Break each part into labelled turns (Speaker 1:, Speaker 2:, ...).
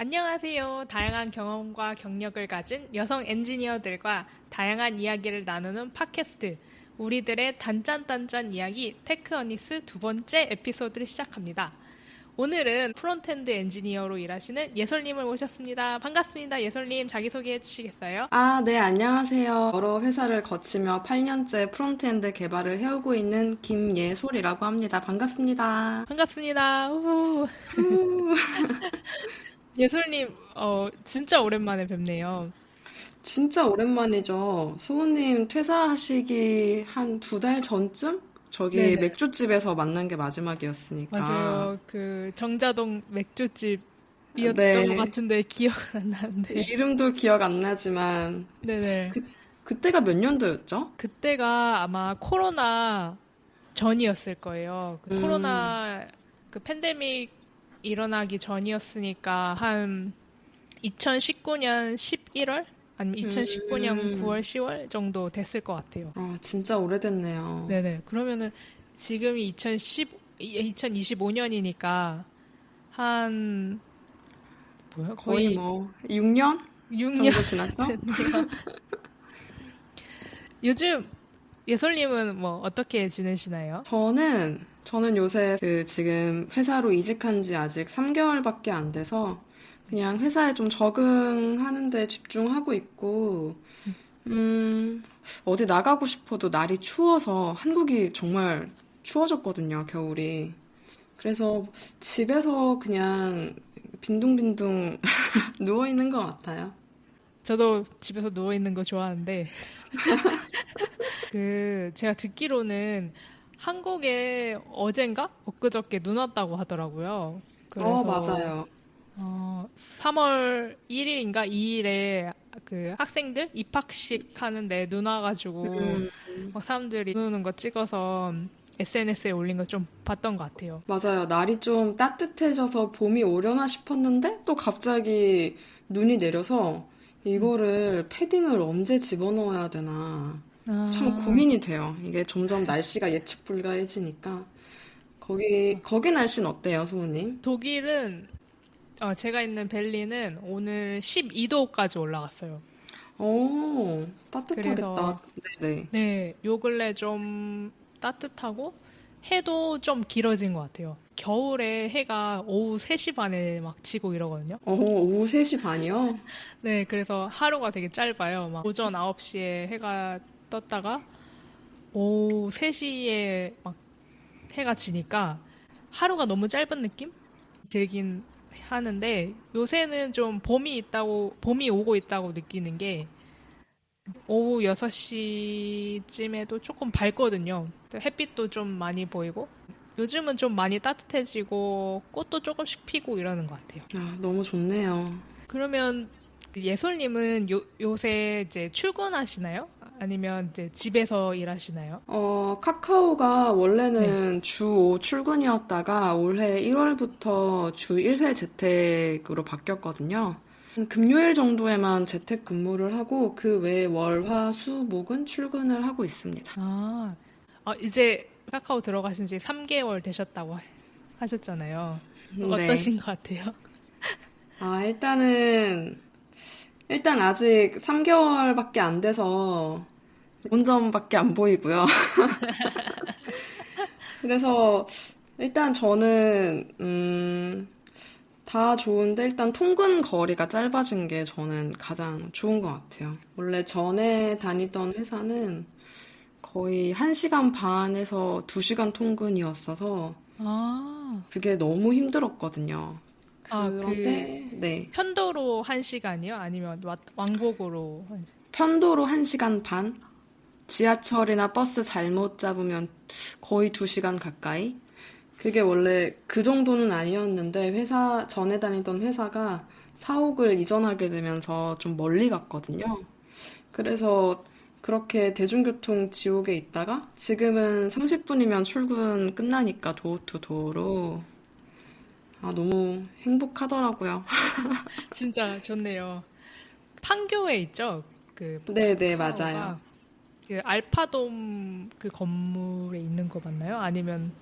Speaker 1: 안녕하세요. 다양한 경험과 경력을 가진 여성 엔지니어들과 다양한 이야기를 나누는 팟캐스트. 우리들의 단짠단짠 이야기 테크어니스 두 번째 에피소드를 시작합니다. 오늘은 프론트엔드 엔지니어로 일하시는 예솔님을 모셨습니다. 반갑습니다. 예솔님 자기소개해 주시겠어요?
Speaker 2: 네, 안녕하세요. 여러 회사를 거치며 8년째 프론트엔드 개발을 해오고 있는 김예솔이라고 합니다. 반갑습니다.
Speaker 1: 반갑습니다. 우후.
Speaker 2: 후,
Speaker 1: 예솔님, 진짜 오랜만에 뵙네요.
Speaker 2: 진짜 오랜만이죠. 소우님 퇴사하시기 한 2달 전쯤? 저기
Speaker 1: 네네.
Speaker 2: 맥주집에서 만난 게 마지막이었으니까.
Speaker 1: 맞아요. 그 정자동 맥주집이었던 것
Speaker 2: 네,
Speaker 1: 같은데 기억은 안 나는데.
Speaker 2: 이름도 기억 안 나지만,
Speaker 1: 네네.
Speaker 2: 그때가 몇 년도였죠?
Speaker 1: 그때가 아마 코로나 전이었을 거예요. 그
Speaker 2: 음,
Speaker 1: 코로나 그 팬데믹 일어나기 전이었으니까 한 2019년 11월 아니면 2019년
Speaker 2: 음,
Speaker 1: 9월 10월 정도 됐을 것 같아요.
Speaker 2: 진짜 오래됐네요.
Speaker 1: 네네. 그러면은 지금이 2025년이니까 한 뭐야?
Speaker 2: 거의
Speaker 1: 거의
Speaker 2: 뭐, 6년
Speaker 1: 6년
Speaker 2: 정도 지났죠?
Speaker 1: 됐네요. 요즘 예솔님은 뭐 어떻게 지내시나요?
Speaker 2: 저는 요새 지금 회사로 이직한 지 아직 3개월밖에 안 돼서 그냥 회사에 좀 적응하는 데 집중하고 있고, 음, 어디 나가고 싶어도 날이 추워서 한국이 정말 추워졌거든요, 겨울이. 그래서 집에서 그냥 빈둥빈둥 누워 있는 것 같아요.
Speaker 1: 저도 집에서 누워 있는 거 좋아하는데 그 제가 듣기로는 한국에 어젠가 엊그저께 눈 왔다고 하더라고요. 그래서
Speaker 2: 맞아요.
Speaker 1: 3월 1일인가 2일에 그 학생들 입학식 하는데 눈 와가지고
Speaker 2: 음,
Speaker 1: 막 사람들이 눈 오는 거 찍어서 SNS에 올린 거 좀 봤던 것 같아요.
Speaker 2: 맞아요. 날이 좀 따뜻해져서 봄이 오려나 싶었는데 또 갑자기 눈이 내려서 이거를 패딩을 언제 집어넣어야 되나 참
Speaker 1: 아,
Speaker 2: 고민이 돼요. 이게 점점 날씨가 예측 불가해지니까. 거기 날씨는 어때요, 소우님?
Speaker 1: 독일은 제가 있는 berlin은 오늘 12도까지 올라갔어요. 그래서
Speaker 2: 따뜻하겠다. 네네.
Speaker 1: 네, 요 근래 좀 따뜻하고 해도 좀 길어진 것 같아요. 겨울에 해가 오후 3시 반에 막 지고 이러거든요.
Speaker 2: 오후 3시 반이요?
Speaker 1: 네, 그래서 하루가 되게 짧아요. 막 오전 9시에 해가 떴다가 오후 3시에 막 해가 지니까 하루가 너무 짧은 느낌 들긴 하는데 요새는 좀 봄이 오고 있다고 느끼는 게 오후 6시쯤에도 조금 밝거든요. 또 햇빛도 좀 많이 보이고 요즘은 좀 많이 따뜻해지고 꽃도 조금씩 피고 이러는 것 같아요.
Speaker 2: 너무 좋네요.
Speaker 1: 그러면 예솔님은 요새 이제 출근하시나요? 아니면 이제 집에서 일하시나요?
Speaker 2: 카카오가
Speaker 1: 네.
Speaker 2: 원래는 주 5 출근이었다가 올해 1월부터 주 1회 재택으로 바뀌었거든요. 금요일 정도에만 재택 근무를 하고 그 외에 월, 화, 수, 목은 출근을 하고 있습니다.
Speaker 1: 아, 이제 카카오 들어가신 지 3개월 되셨다고 하셨잖아요.
Speaker 2: 네.
Speaker 1: 어떠신 것 같아요?
Speaker 2: 일단 아직 3개월밖에 안 돼서 좋은 점밖에 안 보이고요. 그래서 일단 저는, 다 좋은데 일단 통근 거리가 짧아진 게 저는 가장 좋은 것 같아요. 원래 전에 다니던 회사는 거의 1시간 반에서 2시간 통근이었어서
Speaker 1: 아,
Speaker 2: 그게 너무 힘들었거든요.
Speaker 1: 그
Speaker 2: 그런데 네.
Speaker 1: 편도로 1시간이요? 아니면 왕복으로
Speaker 2: 편도로 1시간 반, 지하철이나 버스 잘못 잡으면 거의 2시간 가까이. 그게 원래 그 정도는 아니었는데 전에 다니던 회사가 사옥을 이전하게 되면서 좀 멀리 갔거든요. 그래서 그렇게 대중교통 지옥에 있다가 지금은 30분이면 출근 끝나니까 도어 투 도어로 너무 행복하더라고요.
Speaker 1: 진짜 좋네요. 판교에 있죠? 그
Speaker 2: 네네, 맞아요.
Speaker 1: 카카오가 그 알파돔 그 건물에 있는 거 맞나요? 아니면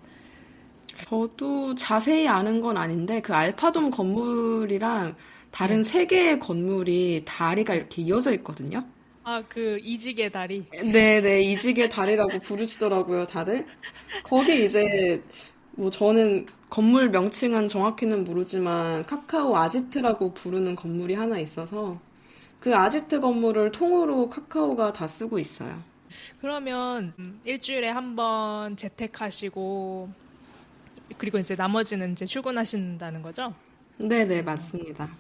Speaker 2: 저도 자세히 아는 건 아닌데 그 알파돔 건물이랑 다른 세 개의 건물이 다리가 이렇게 이어져 있거든요.
Speaker 1: 아, 그 이직의 다리.
Speaker 2: 네네, 이직의 다리라고 부르시더라고요, 다들. 거기 이제, 뭐 저는 건물 명칭은 정확히는 모르지만 카카오 아지트라고 부르는 건물이 하나 있어서 그 아지트 건물을 통으로 카카오가 다 쓰고 있어요.
Speaker 1: 그러면 일주일에 한 번 재택하시고 그리고 이제 나머지는 이제 출근하신다는 거죠?
Speaker 2: 네네, 맞습니다.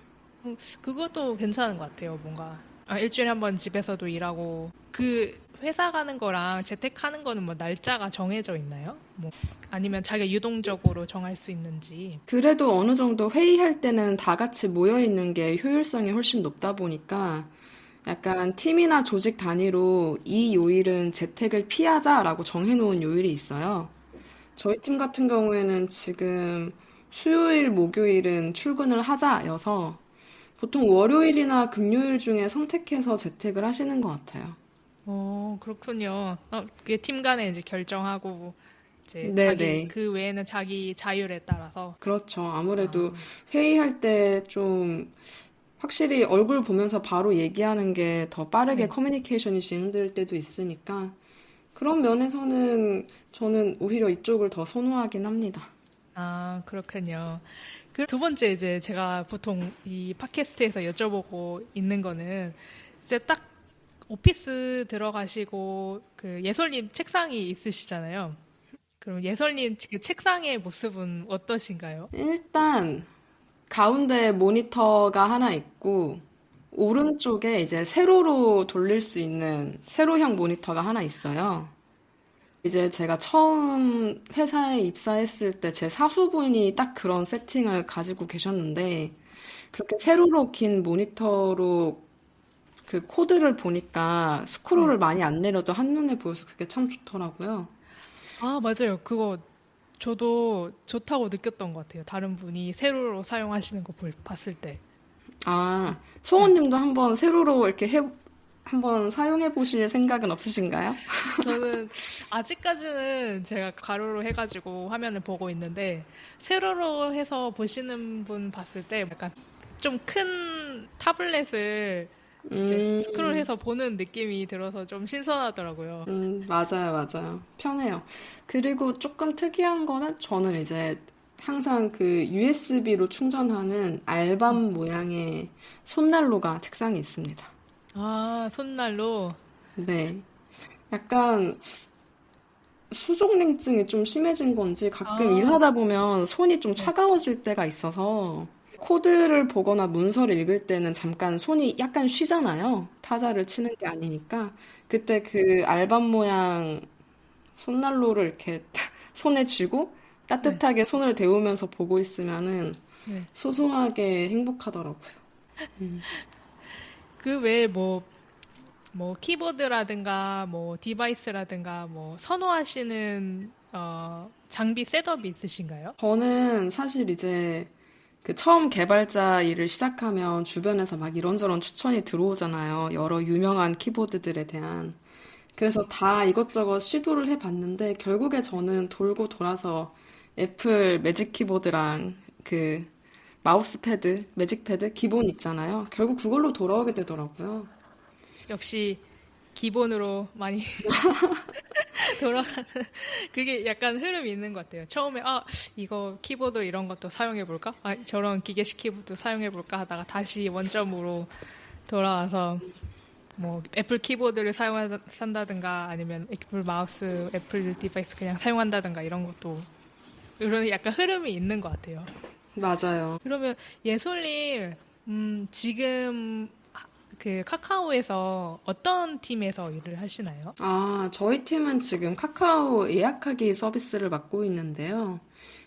Speaker 1: 그것도 괜찮은 것 같아요. 뭔가 일주일에 한 번 집에서도 일하고 그 회사 가는 거랑 재택하는 거는 뭐 날짜가 정해져 있나요? 뭐 아니면 자기가 유동적으로 정할 수 있는지.
Speaker 2: 그래도 어느 정도 회의할 때는 다 같이 모여 있는 게 효율성이 훨씬 높다 보니까 약간 팀이나 조직 단위로 이 요일은 재택을 피하자라고 정해놓은 요일이 있어요. 저희 팀 같은 경우에는 지금 수요일, 목요일은 출근을 하자여서 보통 월요일이나 금요일 중에 선택해서 재택을 하시는 것 같아요.
Speaker 1: 그렇군요. 그게 팀 간에 이제 결정하고 이제 자기
Speaker 2: 네네.
Speaker 1: 그 외에는 자기 자율에 따라서.
Speaker 2: 그렇죠. 아무래도
Speaker 1: 아,
Speaker 2: 회의할 때 좀 확실히 얼굴 보면서 바로 얘기하는 게 더 빠르게
Speaker 1: 네.
Speaker 2: 커뮤니케이션이 진행될 때도 있으니까 그런 면에서는 저는 오히려 이쪽을 더 선호하긴 합니다.
Speaker 1: 아, 그렇군요. 그 두 번째 이제 제가 보통 이 팟캐스트에서 여쭤보고 있는 거는 이제 딱 오피스 들어가시고 그 예솔님 책상이 있으시잖아요. 그럼 예솔님 그 책상의 모습은 어떠신가요?
Speaker 2: 일단 가운데 모니터가 하나 있고 오른쪽에 이제 세로로 돌릴 수 있는 세로형 모니터가 하나 있어요. 이제 제가 처음 회사에 입사했을 때 제 사수분이 딱 그런 세팅을 가지고 계셨는데 그렇게 세로로 긴 모니터로 그 코드를 보니까
Speaker 1: 네.
Speaker 2: 스크롤을 많이 안 내려도 한눈에 보여서 그게 참 좋더라고요.
Speaker 1: 아, 맞아요. 그거 저도 좋다고 느꼈던 것 같아요. 다른 분이 세로로 사용하시는 거 봤을 때.
Speaker 2: 아,
Speaker 1: 네.
Speaker 2: 소원님도 한번 세로로 이렇게 한번 사용해 보실 생각은 없으신가요?
Speaker 1: 저는 아직까지는 제가 가로로 해가지고 화면을 보고 있는데 세로로 해서 보시는 분 봤을 때 약간 좀 큰 타블렛을 이제
Speaker 2: 음,
Speaker 1: 스크롤해서 보는 느낌이 들어서 좀 신선하더라고요.
Speaker 2: 맞아요, 맞아요. 편해요. 그리고 조금 특이한 거는 저는 이제 항상 그 USB로 충전하는 알밤 모양의 손난로가 책상에 있습니다.
Speaker 1: 아, 손난로.
Speaker 2: 네. 약간 수족냉증이 좀 심해진 건지 가끔
Speaker 1: 아,
Speaker 2: 일하다 보면 손이 좀
Speaker 1: 네.
Speaker 2: 차가워질 때가 있어서 코드를 보거나 문서를 읽을 때는 잠깐 손이 약간 쉬잖아요. 타자를 치는 게 아니니까. 그때 그 알밤 모양 손난로를 이렇게 손에 쥐고
Speaker 1: 네.
Speaker 2: 따뜻하게 손을 데우면서 보고 있으면은
Speaker 1: 네.
Speaker 2: 소소하게 행복하더라고요.
Speaker 1: 그 외에 뭐 키보드라든가 뭐 디바이스라든가 뭐 선호하시는 장비 셋업이 있으신가요?
Speaker 2: 저는 사실 이제 그 처음 개발자 일을 시작하면 주변에서 막 이런저런 추천이 들어오잖아요. 여러 유명한 키보드들에 대한. 그래서 다 이것저것 시도를 해봤는데 결국에 저는 돌고 돌아서 애플 매직 키보드랑 그 마우스 패드, 매직 패드 기본 있잖아요. 결국 그걸로 돌아오게 되더라고요.
Speaker 1: 역시 기본으로 많이 돌아가는 그게 약간 흐름이 있는 것 같아요. 처음에 이거 키보드 이런 것도 사용해 볼까? 저런 기계식 키보드 사용해 볼까 하다가 다시 원점으로 돌아와서 뭐 애플 키보드를 사용한다든가 아니면 애플 마우스, 애플 디바이스 그냥 사용한다든가 이런 것도 이런 약간 흐름이 있는 것 같아요.
Speaker 2: 맞아요.
Speaker 1: 그러면 예솔님 지금 그 카카오에서 어떤 팀에서 일을 하시나요?
Speaker 2: 아, 저희 팀은 지금 카카오 예약하기 서비스를 맡고 있는데요.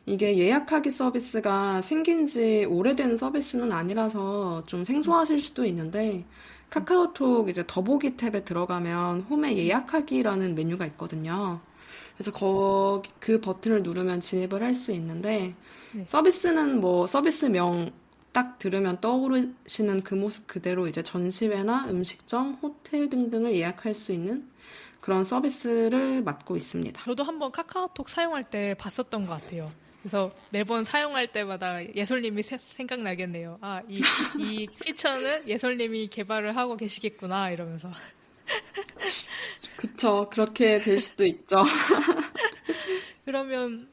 Speaker 2: 이게 예약하기 서비스가 생긴 지 오래된 서비스는 아니라서 좀 생소하실 수도 있는데, 카카오톡 이제 더보기 탭에 들어가면 홈에 예약하기라는 메뉴가 있거든요. 그래서 그 버튼을 누르면 진입을 할 수 있는데,
Speaker 1: 네.
Speaker 2: 서비스는 뭐 서비스명 딱 들으면 떠오르시는 그 모습 그대로 이제 전시회나 음식점, 호텔 등등을 예약할 수 있는 그런 서비스를 맡고 있습니다.
Speaker 1: 저도 한번 카카오톡 사용할 때 봤었던 것 같아요. 그래서 매번 사용할 때마다 예솔님이 생각나겠네요. 아, 이 피처는 예솔님이 개발을 하고 계시겠구나, 이러면서.
Speaker 2: 그쵸. 그렇게 될 수도 있죠.
Speaker 1: 그러면,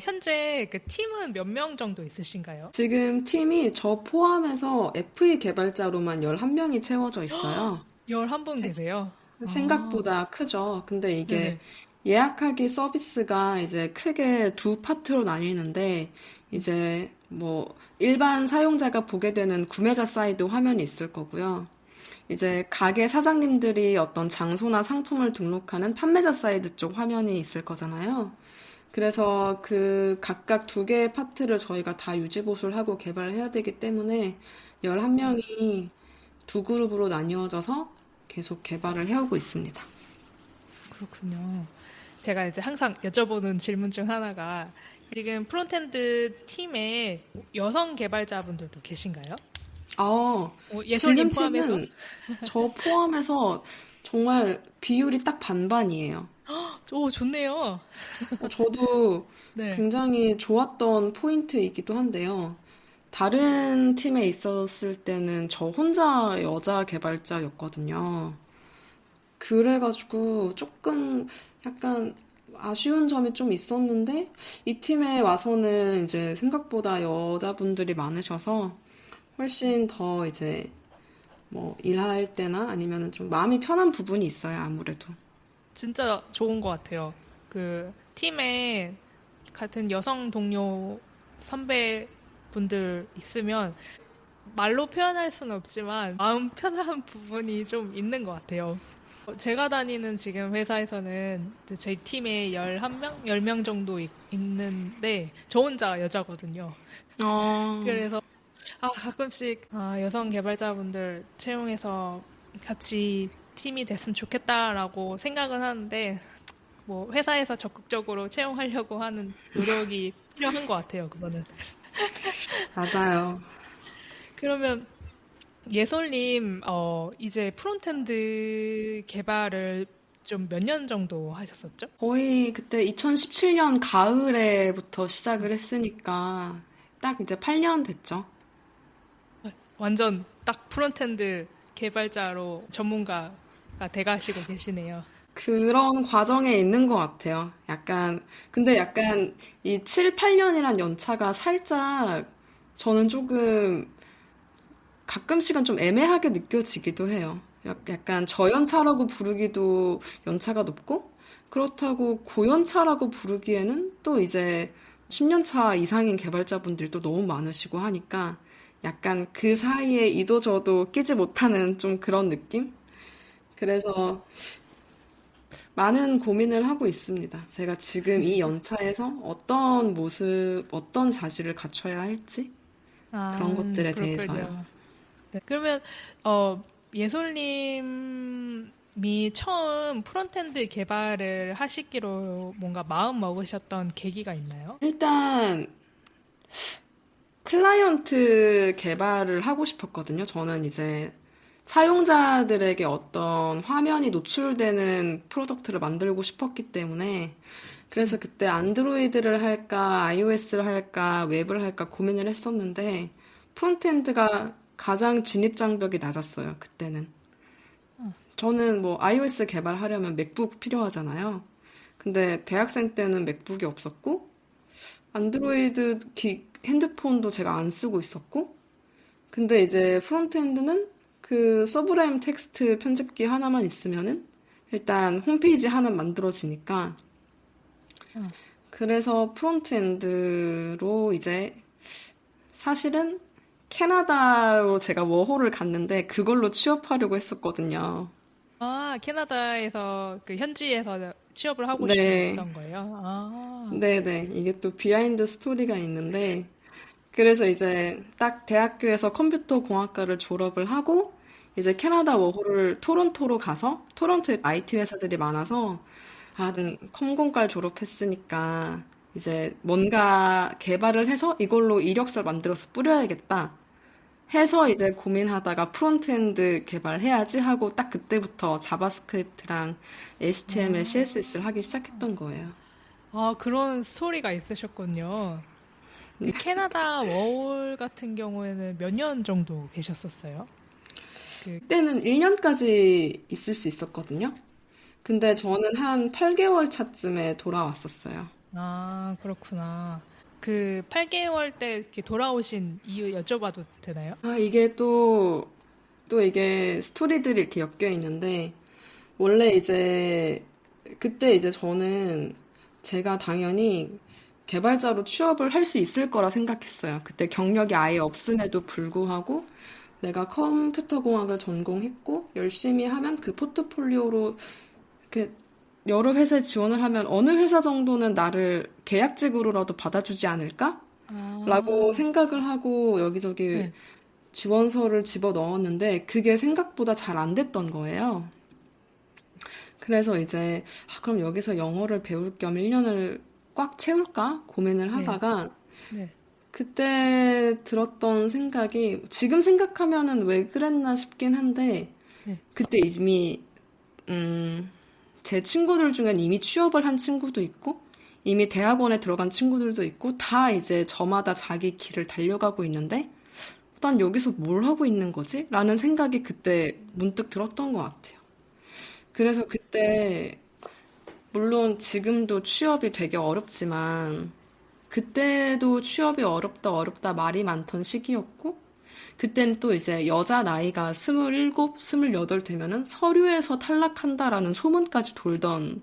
Speaker 1: 현재 그 팀은 몇 명 정도 있으신가요?
Speaker 2: 지금 팀이 저 포함해서 FE 개발자로만 11명이 채워져 있어요.
Speaker 1: 11분 계세요? 아,
Speaker 2: 생각보다 크죠. 근데 이게
Speaker 1: 네네.
Speaker 2: 예약하기 서비스가 이제 크게 두 파트로 나뉘는데, 이제 뭐 일반 사용자가 보게 되는 구매자 사이드 화면이 있을 거고요. 이제 가게 사장님들이 어떤 장소나 상품을 등록하는 판매자 사이드 쪽 화면이 있을 거잖아요. 그래서 그 각각 두 개의 파트를 저희가 다 유지보수를 하고 개발해야 되기 때문에 11명이 두 그룹으로 나뉘어져서 계속 개발을 해오고 있습니다.
Speaker 1: 그렇군요. 제가 이제 항상 여쭤보는 질문 중 하나가 지금 프론트엔드 팀에 여성 개발자분들도 계신가요? 예솔님
Speaker 2: 지금
Speaker 1: 포함해서?
Speaker 2: 팀은 저 포함해서 정말 비율이 딱 반반이에요.
Speaker 1: 오, 좋네요.
Speaker 2: 저도
Speaker 1: 네.
Speaker 2: 굉장히 좋았던 포인트이기도 한데요. 다른 팀에 있었을 때는 저 혼자 여자 개발자였거든요. 그래가지고 조금 약간 아쉬운 점이 좀 있었는데, 이 팀에 와서는 이제 생각보다 여자분들이 많으셔서 훨씬 더 이제 뭐 일할 때나 아니면 좀 마음이 편한 부분이 있어요, 아무래도.
Speaker 1: 진짜 좋은 것 같아요. 그 팀에 같은 여성 동료 선배분들 있으면 말로 표현할 수는 없지만 마음 편한 부분이 좀 있는 것 같아요. 제가 다니는 지금 회사에서는 이제 저희 팀에 11명? 10명 정도 있는데 저 혼자 여자거든요.
Speaker 2: 어,
Speaker 1: 그래서 가끔씩 여성 개발자분들 채용해서 같이 팀이 됐으면 좋겠다라고 생각은 하는데 뭐 회사에서 적극적으로 채용하려고 하는 노력이 필요한 것 같아요, 그거는.
Speaker 2: 맞아요.
Speaker 1: 그러면 예솔님, 이제 프론트엔드 개발을 좀 몇 년 정도 하셨었죠?
Speaker 2: 거의 그때 2017년 가을에부터 시작을 했으니까 딱 이제 8년 됐죠.
Speaker 1: 완전 딱 프론트엔드 개발자로 전문가가 돼가시고 계시네요.
Speaker 2: 그런 과정에 있는 것 같아요. 근데 약간 이 7, 8년이란 연차가 살짝 저는 조금 가끔씩은 좀 애매하게 느껴지기도 해요. 약간 저연차라고 부르기도 연차가 높고, 그렇다고 고연차라고 부르기에는 또 이제 10년 차 이상인 개발자분들도 너무 많으시고 하니까 약간 그 사이에 이도저도 끼지 못하는 좀 그런 느낌? 그래서 많은 고민을 하고 있습니다. 제가 지금 이 연차에서 어떤 모습, 어떤 자질을 갖춰야 할지 그런 것들에 대해서요.
Speaker 1: 그렇군요. 네, 그러면 예솔님이 처음 프론트엔드 개발을 하시기로 뭔가 마음 먹으셨던 계기가 있나요?
Speaker 2: 일단 클라이언트 개발을 하고 싶었거든요. 저는 이제 사용자들에게 어떤 화면이 노출되는 프로덕트를 만들고 싶었기 때문에 그래서 그때 안드로이드를 할까, iOS를 할까, 웹을 할까 고민을 했었는데 프론트엔드가 가장 진입 장벽이 낮았어요, 그때는. 저는 뭐 iOS 개발하려면 맥북 필요하잖아요. 근데 대학생 때는 맥북이 없었고 안드로이드 핸드폰도 제가 안 쓰고 있었고 근데 이제 프론트엔드는 그 서브라임 텍스트 편집기 하나만 있으면은 일단 홈페이지 하나 만들어지니까 그래서 프론트엔드로 이제 사실은 캐나다로 제가 워홀을 갔는데 그걸로 취업하려고 했었거든요.
Speaker 1: 캐나다에서 그 현지에서 취업을 하고
Speaker 2: 네,
Speaker 1: 싶으셨던 거예요?
Speaker 2: 네네. 이게 또 비하인드 스토리가 있는데 그래서 이제 딱 대학교에서 컴퓨터 공학과를 졸업을 하고 이제 캐나다 워홀을 토론토로 가서 토론토에 IT 회사들이 많아서 난 컴공과를 졸업했으니까 이제 뭔가 개발을 해서 이걸로 이력서를 만들어서 뿌려야겠다 해서 이제 고민하다가 프론트엔드 개발해야지 하고 딱 그때부터 자바스크립트랑 HTML, CSS를 하기 시작했던 거예요.
Speaker 1: 아, 그런 스토리가 있으셨군요. 그 캐나다 워홀 같은 경우에는 몇 년 정도 계셨었어요? 그,
Speaker 2: 그때는 1년까지 있을 수 있었거든요. 근데 저는 한 8개월 차쯤에 돌아왔었어요.
Speaker 1: 아, 그렇구나. 그 8개월 때 이렇게 돌아오신 이유 여쭤봐도 되나요?
Speaker 2: 아, 이게 또 이게 스토리들이 이렇게 엮여 있는데, 원래 이제, 그때 이제 저는 제가 당연히 개발자로 취업을 할 수 있을 거라 생각했어요. 그때 경력이 아예 없음에도 불구하고 내가 컴퓨터 공학을 전공했고 열심히 하면 그 포트폴리오로 이렇게 여러 회사에 지원을 하면 어느 회사 정도는 나를 계약직으로라도 받아주지 않을까? 라고
Speaker 1: 아,
Speaker 2: 생각을 하고 여기저기
Speaker 1: 네,
Speaker 2: 지원서를 집어 넣었는데 그게 생각보다 잘 안 됐던 거예요. 그래서 이제 그럼 여기서 영어를 배울 겸 1년을 꽉 채울까 고민을
Speaker 1: 네,
Speaker 2: 하다가
Speaker 1: 네,
Speaker 2: 그때 들었던 생각이 지금 생각하면은 왜 그랬나 싶긴 한데
Speaker 1: 네.
Speaker 2: 그때 이미 제 친구들 중엔 이미 취업을 한 친구도 있고 이미 대학원에 들어간 친구들도 있고 다 이제 저마다 자기 길을 달려가고 있는데 난 여기서 뭘 하고 있는 거지? 라는 생각이 그때 문득 들었던 것 같아요. 그래서 그때 물론 지금도 취업이 되게 어렵지만 그때도 취업이 어렵다 어렵다 말이 많던 시기였고 그땐 또 이제 여자 나이가 27, 28 되면은 서류에서 탈락한다라는 소문까지 돌던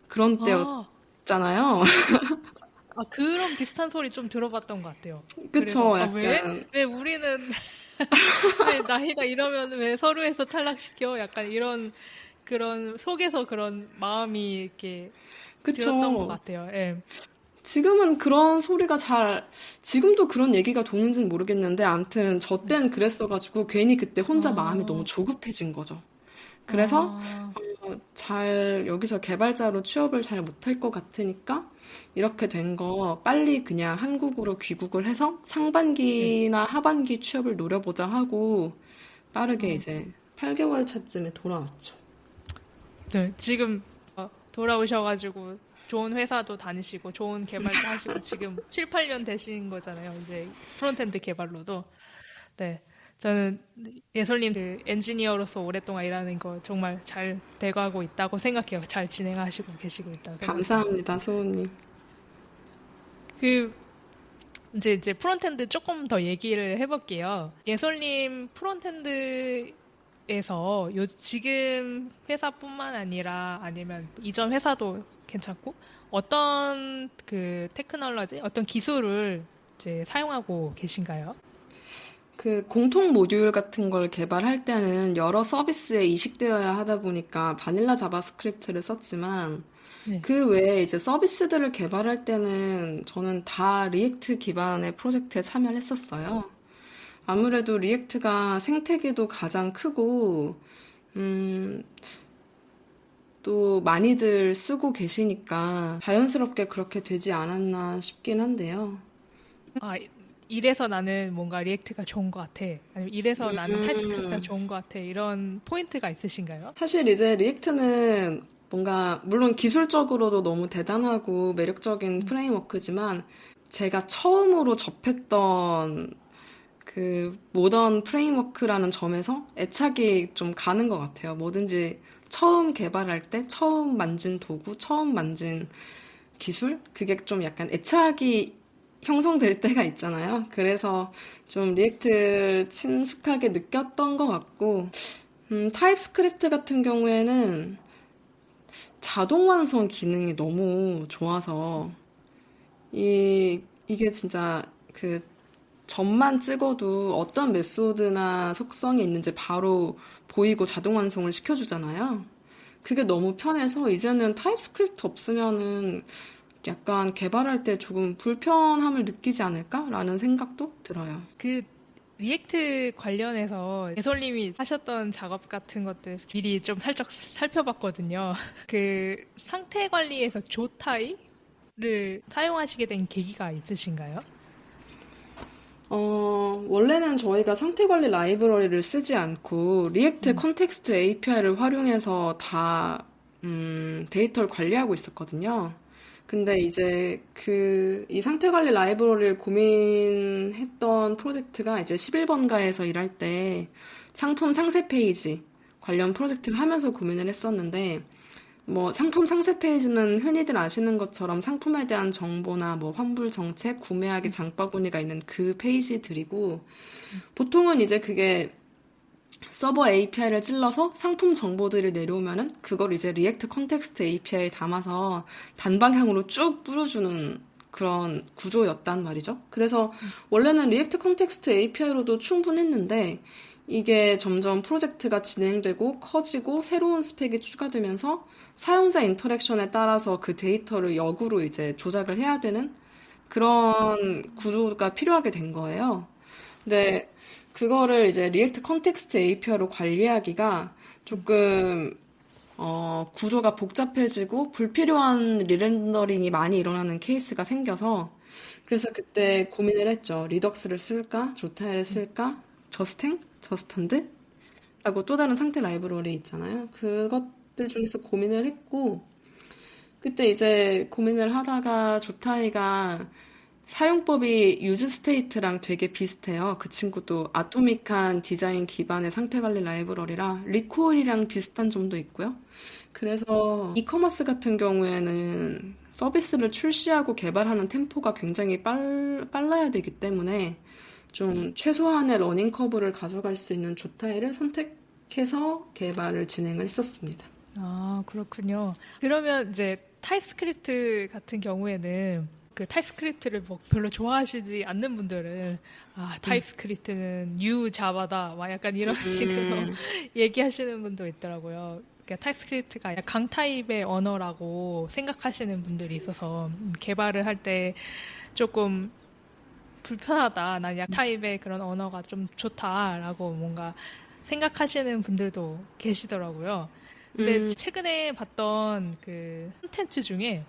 Speaker 2: 그런
Speaker 1: 아,
Speaker 2: 때였잖아요.
Speaker 1: 아, 그런 비슷한 소리 좀 들어봤던 것 같아요. 그래서,
Speaker 2: 그쵸,
Speaker 1: 아, 왜?
Speaker 2: 약간.
Speaker 1: 왜 우리는, 왜 나이가 이러면 왜 서류에서 탈락시켜? 약간 이런, 그런, 속에서 그런 마음이 이렇게 들었던 것
Speaker 2: 그쵸.
Speaker 1: 같아요. 예.
Speaker 2: 지금은 그런 소리가 지금도 그런 얘기가 도는지는 모르겠는데, 암튼 저
Speaker 1: 네.
Speaker 2: 땐 그랬어가지고 괜히 그때 혼자 마음이 너무
Speaker 1: 아,
Speaker 2: 조급해진 거죠. 그래서
Speaker 1: 아,
Speaker 2: 여기서 개발자로 취업을 잘 못할 것 같으니까 이렇게 된 거 빨리 그냥 한국으로 귀국을 해서
Speaker 1: 네.
Speaker 2: 상반기나 하반기 취업을 노려보자 하고 빠르게
Speaker 1: 어,
Speaker 2: 이제 8개월 차쯤에 돌아왔죠.
Speaker 1: 네. 지금 돌아오셔가지고 좋은 회사도 다니시고 좋은 개발도 하시고 지금 7, 8년 되신 거잖아요. 이제 프론트엔드 개발로도. 네. 저는 예솔님 그 엔지니어로서 오랫동안 일하는 거 정말 잘 돼가고 있다고 생각해요. 잘 진행하시고 계시고 있다고 생각해요.
Speaker 2: 감사합니다, 소은님.
Speaker 1: 그 이제 프론트엔드 조금 더 얘기를 해볼게요. 예솔님 프론트엔드에서 지금 회사뿐만 아니라 아니면 이전 회사도 괜찮고 어떤 그 테크놀로지, 어떤 기술을 이제 사용하고 계신가요?
Speaker 2: 그 공통 모듈 같은 걸 개발할 때는 여러 서비스에 이식되어야 하다 보니까 바닐라 자바스크립트를 썼지만
Speaker 1: 네.
Speaker 2: 그 외에 이제 서비스들을 개발할 때는 저는 다 리액트 기반의 프로젝트에 참여를 했었어요. 아무래도 리액트가 생태계도 가장 크고, 음, 또 많이들 쓰고 계시니까 자연스럽게 그렇게 되지 않았나 싶긴 한데요.
Speaker 1: 아, 이래서 나는 뭔가 리액트가 좋은 것 같아. 아니면 이래서 나는 타입스크립트가
Speaker 2: 음,
Speaker 1: 좋은 것 같아. 이런 포인트가 있으신가요?
Speaker 2: 사실 이제 리액트는 뭔가, 물론 기술적으로도 너무 대단하고 매력적인
Speaker 1: 음.
Speaker 2: 프레임워크지만 제가 처음으로 접했던 그 모던 프레임워크라는 점에서 애착이 좀 가는 것 같아요. 뭐든지 처음 개발할 때 처음 만진 도구, 처음 만진 기술? 그게 좀 약간 애착이 형성될 때가 있잖아요. 그래서 좀 리액트 친숙하게 느꼈던 것 같고, 타입스크립트 같은 경우에는 자동 완성 기능이 너무 좋아서, 이게 진짜 그 점만 찍어도 어떤 메소드나 속성이 있는지 바로 보이고 자동 완성을 시켜주잖아요. 그게 너무 편해서 이제는 타입스크립트 없으면은 약간 개발할 때 조금 불편함을 느끼지 않을까라는 생각도 들어요.
Speaker 1: 그 리액트 관련해서 예솔님이 하셨던 작업 같은 것들 미리 좀 살짝 살펴봤거든요. 그 상태 관리에서 조타입을 사용하시게 된 계기가 있으신가요?
Speaker 2: 원래는 저희가 상태 관리 라이브러리를 쓰지 않고 리액트
Speaker 1: 음.
Speaker 2: 컨텍스트 API를 활용해서 다 데이터를 관리하고 있었거든요. 근데 이제 이 상태 관리 라이브러리를 고민했던 프로젝트가 이제 11번가에서 일할 때 상품 상세 페이지 관련 프로젝트를 하면서 고민을 했었는데, 뭐 상품 상세 페이지는 흔히들 아시는 것처럼 상품에 대한 정보나 뭐 환불 정책, 구매하기 장바구니가 있는 그 페이지들이고, 보통은 이제 그게 서버 API를 찔러서 상품 정보들을 내려오면은 그걸 이제 리액트 컨텍스트 API에 담아서 단방향으로 쭉 뿌려주는 그런 구조였단 말이죠. 그래서 원래는 리액트 컨텍스트 API로도 충분했는데 이게 점점 프로젝트가 진행되고 커지고 새로운 스펙이 추가되면서 사용자 인터랙션에 따라서 그 데이터를 역으로 이제 조작을 해야 되는 그런 구조가 필요하게 된 거예요. 근데 그거를 이제 리액트 컨텍스트 API로 관리하기가 조금 구조가 복잡해지고 불필요한 리렌더링이 많이 일어나는 케이스가 생겨서 그래서 그때 고민을 했죠. 리덕스를 쓸까? 조타일을 쓸까? 저스탱? 저스턴드? 라고 또 다른 상태 라이브러리 있잖아요. 그것들 중에서 고민을 했고 그때 이제 고민을 하다가 조타이가 사용법이 유즈 스테이트랑 되게 비슷해요. 그 친구도 아토믹한 디자인 기반의 상태 관리 라이브러리라 리코일이랑 비슷한 점도 있고요. 그래서 이커머스 같은 경우에는 서비스를 출시하고 개발하는 템포가 굉장히 빨라야 되기 때문에 좀 최소한의 러닝 커브를 가져갈 수 있는 조타일을 선택해서 개발을 진행을 했었습니다.
Speaker 1: 아, 그렇군요. 그러면 이제 타입스크립트 같은 경우에는 그 타입스크립트를 뭐 별로 좋아하시지 않는 분들은 타입스크립트는 뉴 자바다 막 약간 이런 식으로 얘기하시는 분도 있더라고요. 그러니까 타입스크립트가 약간 강타입의 언어라고 생각하시는 분들이 있어서 개발을 할 때 조금 불편하다. 난 약타입의 그런 언어가 좀 좋다라고 뭔가 생각하시는 분들도 계시더라고요. 근데 최근에 봤던 그 콘텐츠 중에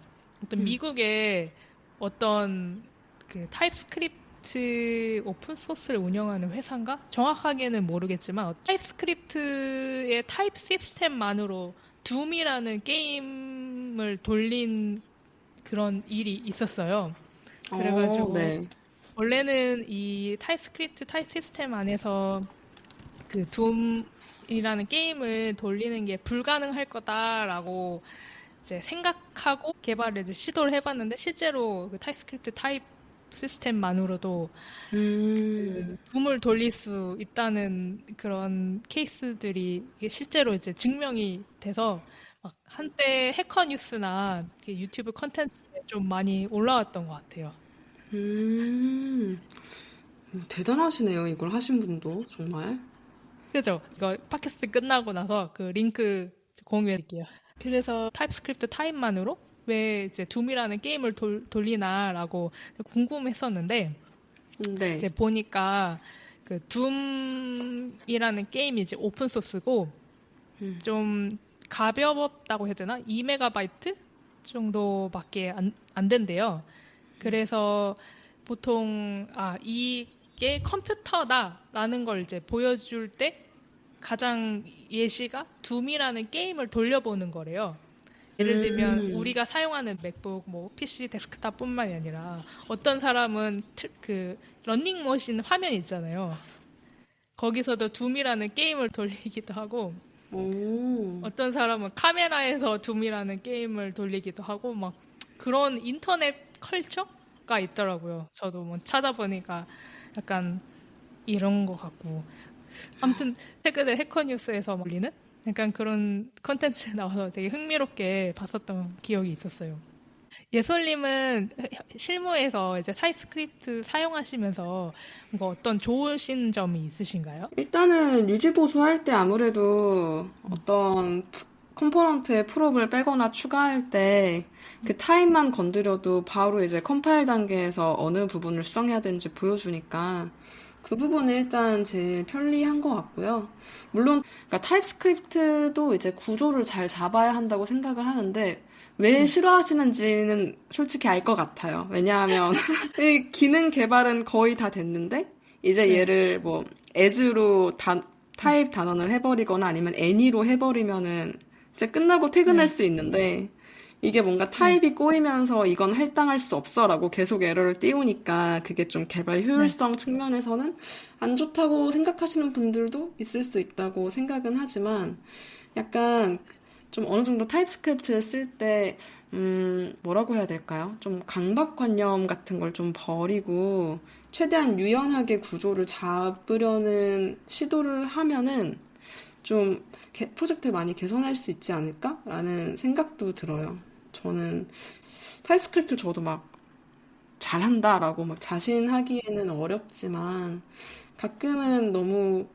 Speaker 1: 어떤 미국의 어떤 그 타입스크립트 오픈 소스를 운영하는 회사인가? 정확하게는 모르겠지만 타입스크립트의 타입 시스템만으로 둠이라는 게임을 돌린 그런 일이 있었어요. 그래가지고
Speaker 2: 네.
Speaker 1: 원래는 이 타입스크립트 타입 시스템 안에서 그 둠이라는 게임을 돌리는 게 불가능할 거다라고 이제 생각하고 개발을 이제 시도를 해봤는데 실제로 그 타입스크립트 타입 시스템만으로도 붐을 돌릴 수 있다는 그런 케이스들이 이게 실제로 이제 증명이 돼서 막 한때 해커 뉴스나 유튜브 컨텐츠에 좀 많이 올라왔던 것 같아요.
Speaker 2: 음, 대단하시네요. 이걸 하신 분도 정말.
Speaker 1: 그죠? 이거 팟캐스트 끝나고 나서 그 링크 공유해 드릴게요. 그래서 타입스크립트 타입만으로 왜 이제 둠이라는 게임을 돌리나라고 궁금했었는데
Speaker 2: 네.
Speaker 1: 이제 보니까 그 둠이라는 게임이 이제 오픈 소스고 좀 가볍다고 해야 되나? 2메가바이트 정도밖에 안 된대요. 그래서 보통 이게 컴퓨터다라는 걸 이제 보여줄 때 가장 예시가 둠이라는 게임을 돌려보는 거래요. 예를 들면 우리가 사용하는 맥북, 뭐 PC 데스크탑뿐만이 아니라 어떤 사람은 그 러닝머신 화면 있잖아요. 거기서도 둠이라는 게임을 돌리기도 하고
Speaker 2: 오,
Speaker 1: 어떤 사람은 카메라에서 둠이라는 게임을 돌리기도 하고 막 그런 인터넷 컬처가 있더라고요. 저도 뭐 찾아보니까 약간 이런 것 같고 아무튼 최근에 해커뉴스에서 올리는 약간 그런 컨텐츠 나와서 되게 흥미롭게 봤었던 기억이 있었어요. 예솔님은 실무에서 이제 타입스크립트 사용하시면서 뭔가 어떤 좋으신 점이 있으신가요?
Speaker 2: 일단은 유지보수할 때 아무래도 어떤 컴포넌트에 프롭을 빼거나 추가할 때 그 타입만 건드려도 바로 이제 컴파일 단계에서 어느 부분을 수정해야 되는지 보여주니까 그 부분이 일단 제일 편리한 것 같고요. 물론 그러니까 타입스크립트도 이제 구조를 잘 잡아야 한다고 생각을 하는데 왜 싫어하시는지는 솔직히 알 것 같아요. 왜냐하면 이 기능 개발은 거의 다 됐는데 이제 얘를 뭐 as로 타입 단원을 해버리거나 아니면 any로 해버리면은 이제 끝나고 퇴근할 수 있는데 이게 뭔가
Speaker 1: 네,
Speaker 2: 타입이 꼬이면서 이건 할당할 수 없어라고 계속 에러를 띄우니까 그게 좀 개발
Speaker 1: 네,
Speaker 2: 효율성 측면에서는 안 좋다고 생각하시는 분들도 있을 수 있다고 생각은 하지만 약간 좀 어느 정도 타입스크립트를 쓸 때, 뭐라고 해야 될까요? 좀 강박관념 같은 걸 좀 버리고 최대한 유연하게 구조를 잡으려는 시도를 하면은 좀 프로젝트를 많이 개선할 수 있지 않을까라는 생각도 들어요. 저는 타입스크립트 저도 막 잘한다라고 막 자신하기에는 어렵지만 가끔은 너무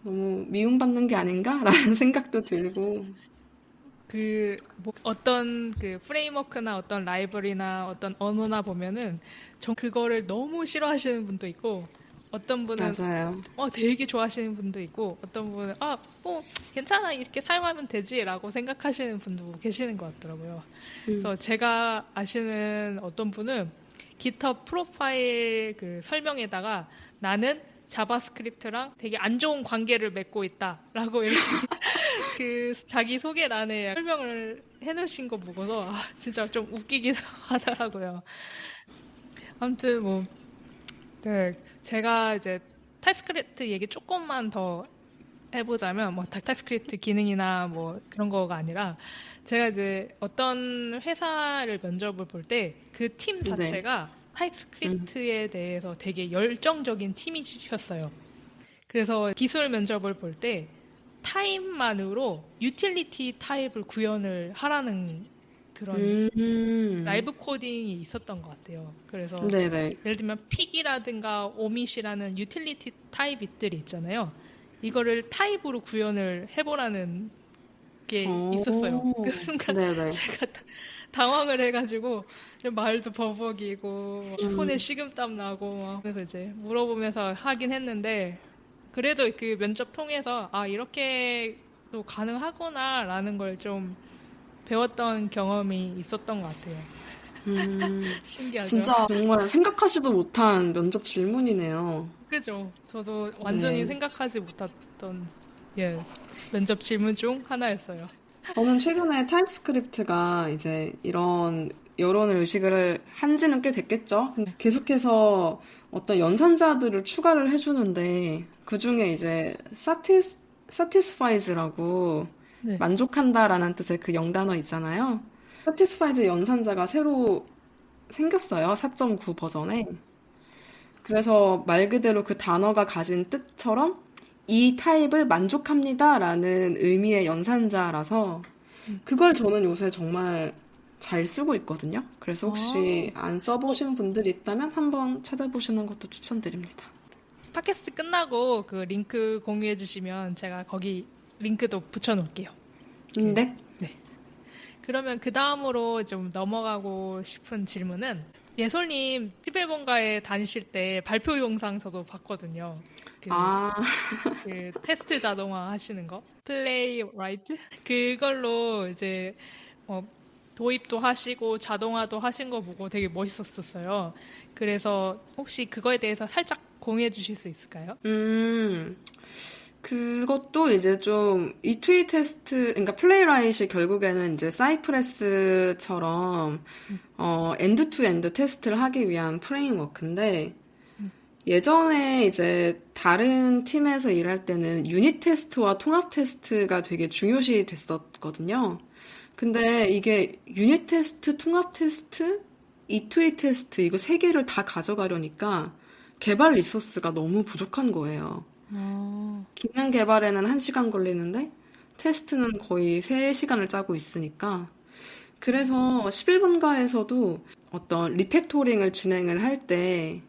Speaker 2: 미움받는 게 아닌가라는 생각도 들고.
Speaker 1: 뭐 어떤 프레임워크나 어떤 라이브러리나 어떤 언어나 보면은 그거를 너무 싫어하시는 분도 있고 어떤 분은
Speaker 2: 맞아요.
Speaker 1: 되게 좋아하시는 분도 있고 어떤 분은 뭐 괜찮아 이렇게 사용하면 되지라고 생각하시는 분도 계시는 것 같더라고요. 그래서 제가 아시는 어떤 분은 GitHub 프로파일 설명에다가 나는 자바스크립트랑 되게 안 좋은 관계를 맺고 있다라고 이렇게 자기 소개란에 설명을 해놓으신 거 보고서 진짜 좀 웃기기도 하더라고요. 아무튼 뭐 네, 제가 이제 타입스크립트 얘기 조금만 더 해보자면 뭐 타입스크립트 기능이나 뭐 그런 거가 아니라 제가 이제 어떤 회사를 면접을 볼 때 그 팀
Speaker 2: 네.
Speaker 1: 자체가
Speaker 2: 음,
Speaker 1: 타입스크립트에 대해서 되게 열정적인 팀이셨어요. 그래서 기술 면접을 볼 때 타입만으로 유틸리티 타입을 구현을 하라는 그런
Speaker 2: 음,
Speaker 1: 라이브 코딩이 있었던 것 같아요. 그래서
Speaker 2: 네네.
Speaker 1: 예를 들면 픽이라든가 오밋이라는 유틸리티 타입들이 있잖아요. 이거를 타입으로 구현을 해보라는 게 있었어요. 그
Speaker 2: 오,
Speaker 1: 순간
Speaker 2: 네네.
Speaker 1: 제가 당황을 해가지고 말도 버벅이고 손에
Speaker 2: 음,
Speaker 1: 식은땀 나고 막 그래서 이제 물어보면서 하긴 했는데 그래도 그 면접 통해서 이렇게도 가능하구나라는 걸 좀 배웠던 경험이 있었던 것 같아요. 신기하죠?
Speaker 2: 진짜 정말 생각하지도 못한 면접 질문이네요.
Speaker 1: 그죠? 저도 완전히
Speaker 2: 네.
Speaker 1: 생각하지 못했던 예, 면접 질문 중 하나였어요.
Speaker 2: 저는 최근에 타입스크립트가 이제 이런 여론을 의식을 한 지는 꽤 됐겠죠. 근데 계속해서 어떤 연산자들을 추가를 해주는데 그중에 이제 satisfies라고
Speaker 1: 네.
Speaker 2: 만족한다라는 뜻의 그 영단어 있잖아요. satisfies 연산자가 새로 생겼어요. 4.9 버전에. 그래서 말 그대로 그 단어가 가진 뜻처럼 이 타입을 만족합니다라는 의미의 연산자라서 그걸 저는 요새 정말 잘 쓰고 있거든요. 그래서 혹시
Speaker 1: 아,
Speaker 2: 안
Speaker 1: 어,
Speaker 2: 써보신 분들이 있다면 한번 찾아보시는 것도 추천드립니다.
Speaker 1: 팟캐스트 끝나고 그 링크 공유해 주시면 제가 거기 링크도 붙여 놓을게요.
Speaker 2: 네.
Speaker 1: 네. 그러면 그 다음으로 좀 넘어가고 싶은 질문은 예솔님 11번가에 다니실 때 발표 영상 저도 봤거든요. 그,
Speaker 2: 아,
Speaker 1: 그 테스트 자동화 하시는 거. 플레이 라이트? 그걸로 이제 뭐 도입도 하시고 자동화도 하신 거 보고 되게 멋있었었어요. 그래서 혹시 그거에 대해서 살짝 공유해 주실 수 있을까요?
Speaker 2: 음, 그것도 이제 좀 이투이 테스트, 그러니까 플레이라이트이 결국에는 이제 사이프레스처럼 엔드 투 엔드 테스트를 하기 위한 프레임워크인데 예전에 이제 다른 팀에서 일할 때는 유닛 테스트와 통합 테스트가 되게 중요시 됐었거든요. 근데 이게 유닛 테스트, 통합 테스트, E2A 테스트 이거 세 개를 다 가져가려니까 개발 리소스가 너무 부족한 거예요.
Speaker 1: 어,
Speaker 2: 기능 개발에는 1시간 걸리는데 테스트는 거의 3시간을 짜고 있으니까 그래서 11분가에서도 어떤 리팩토링을 진행을 할때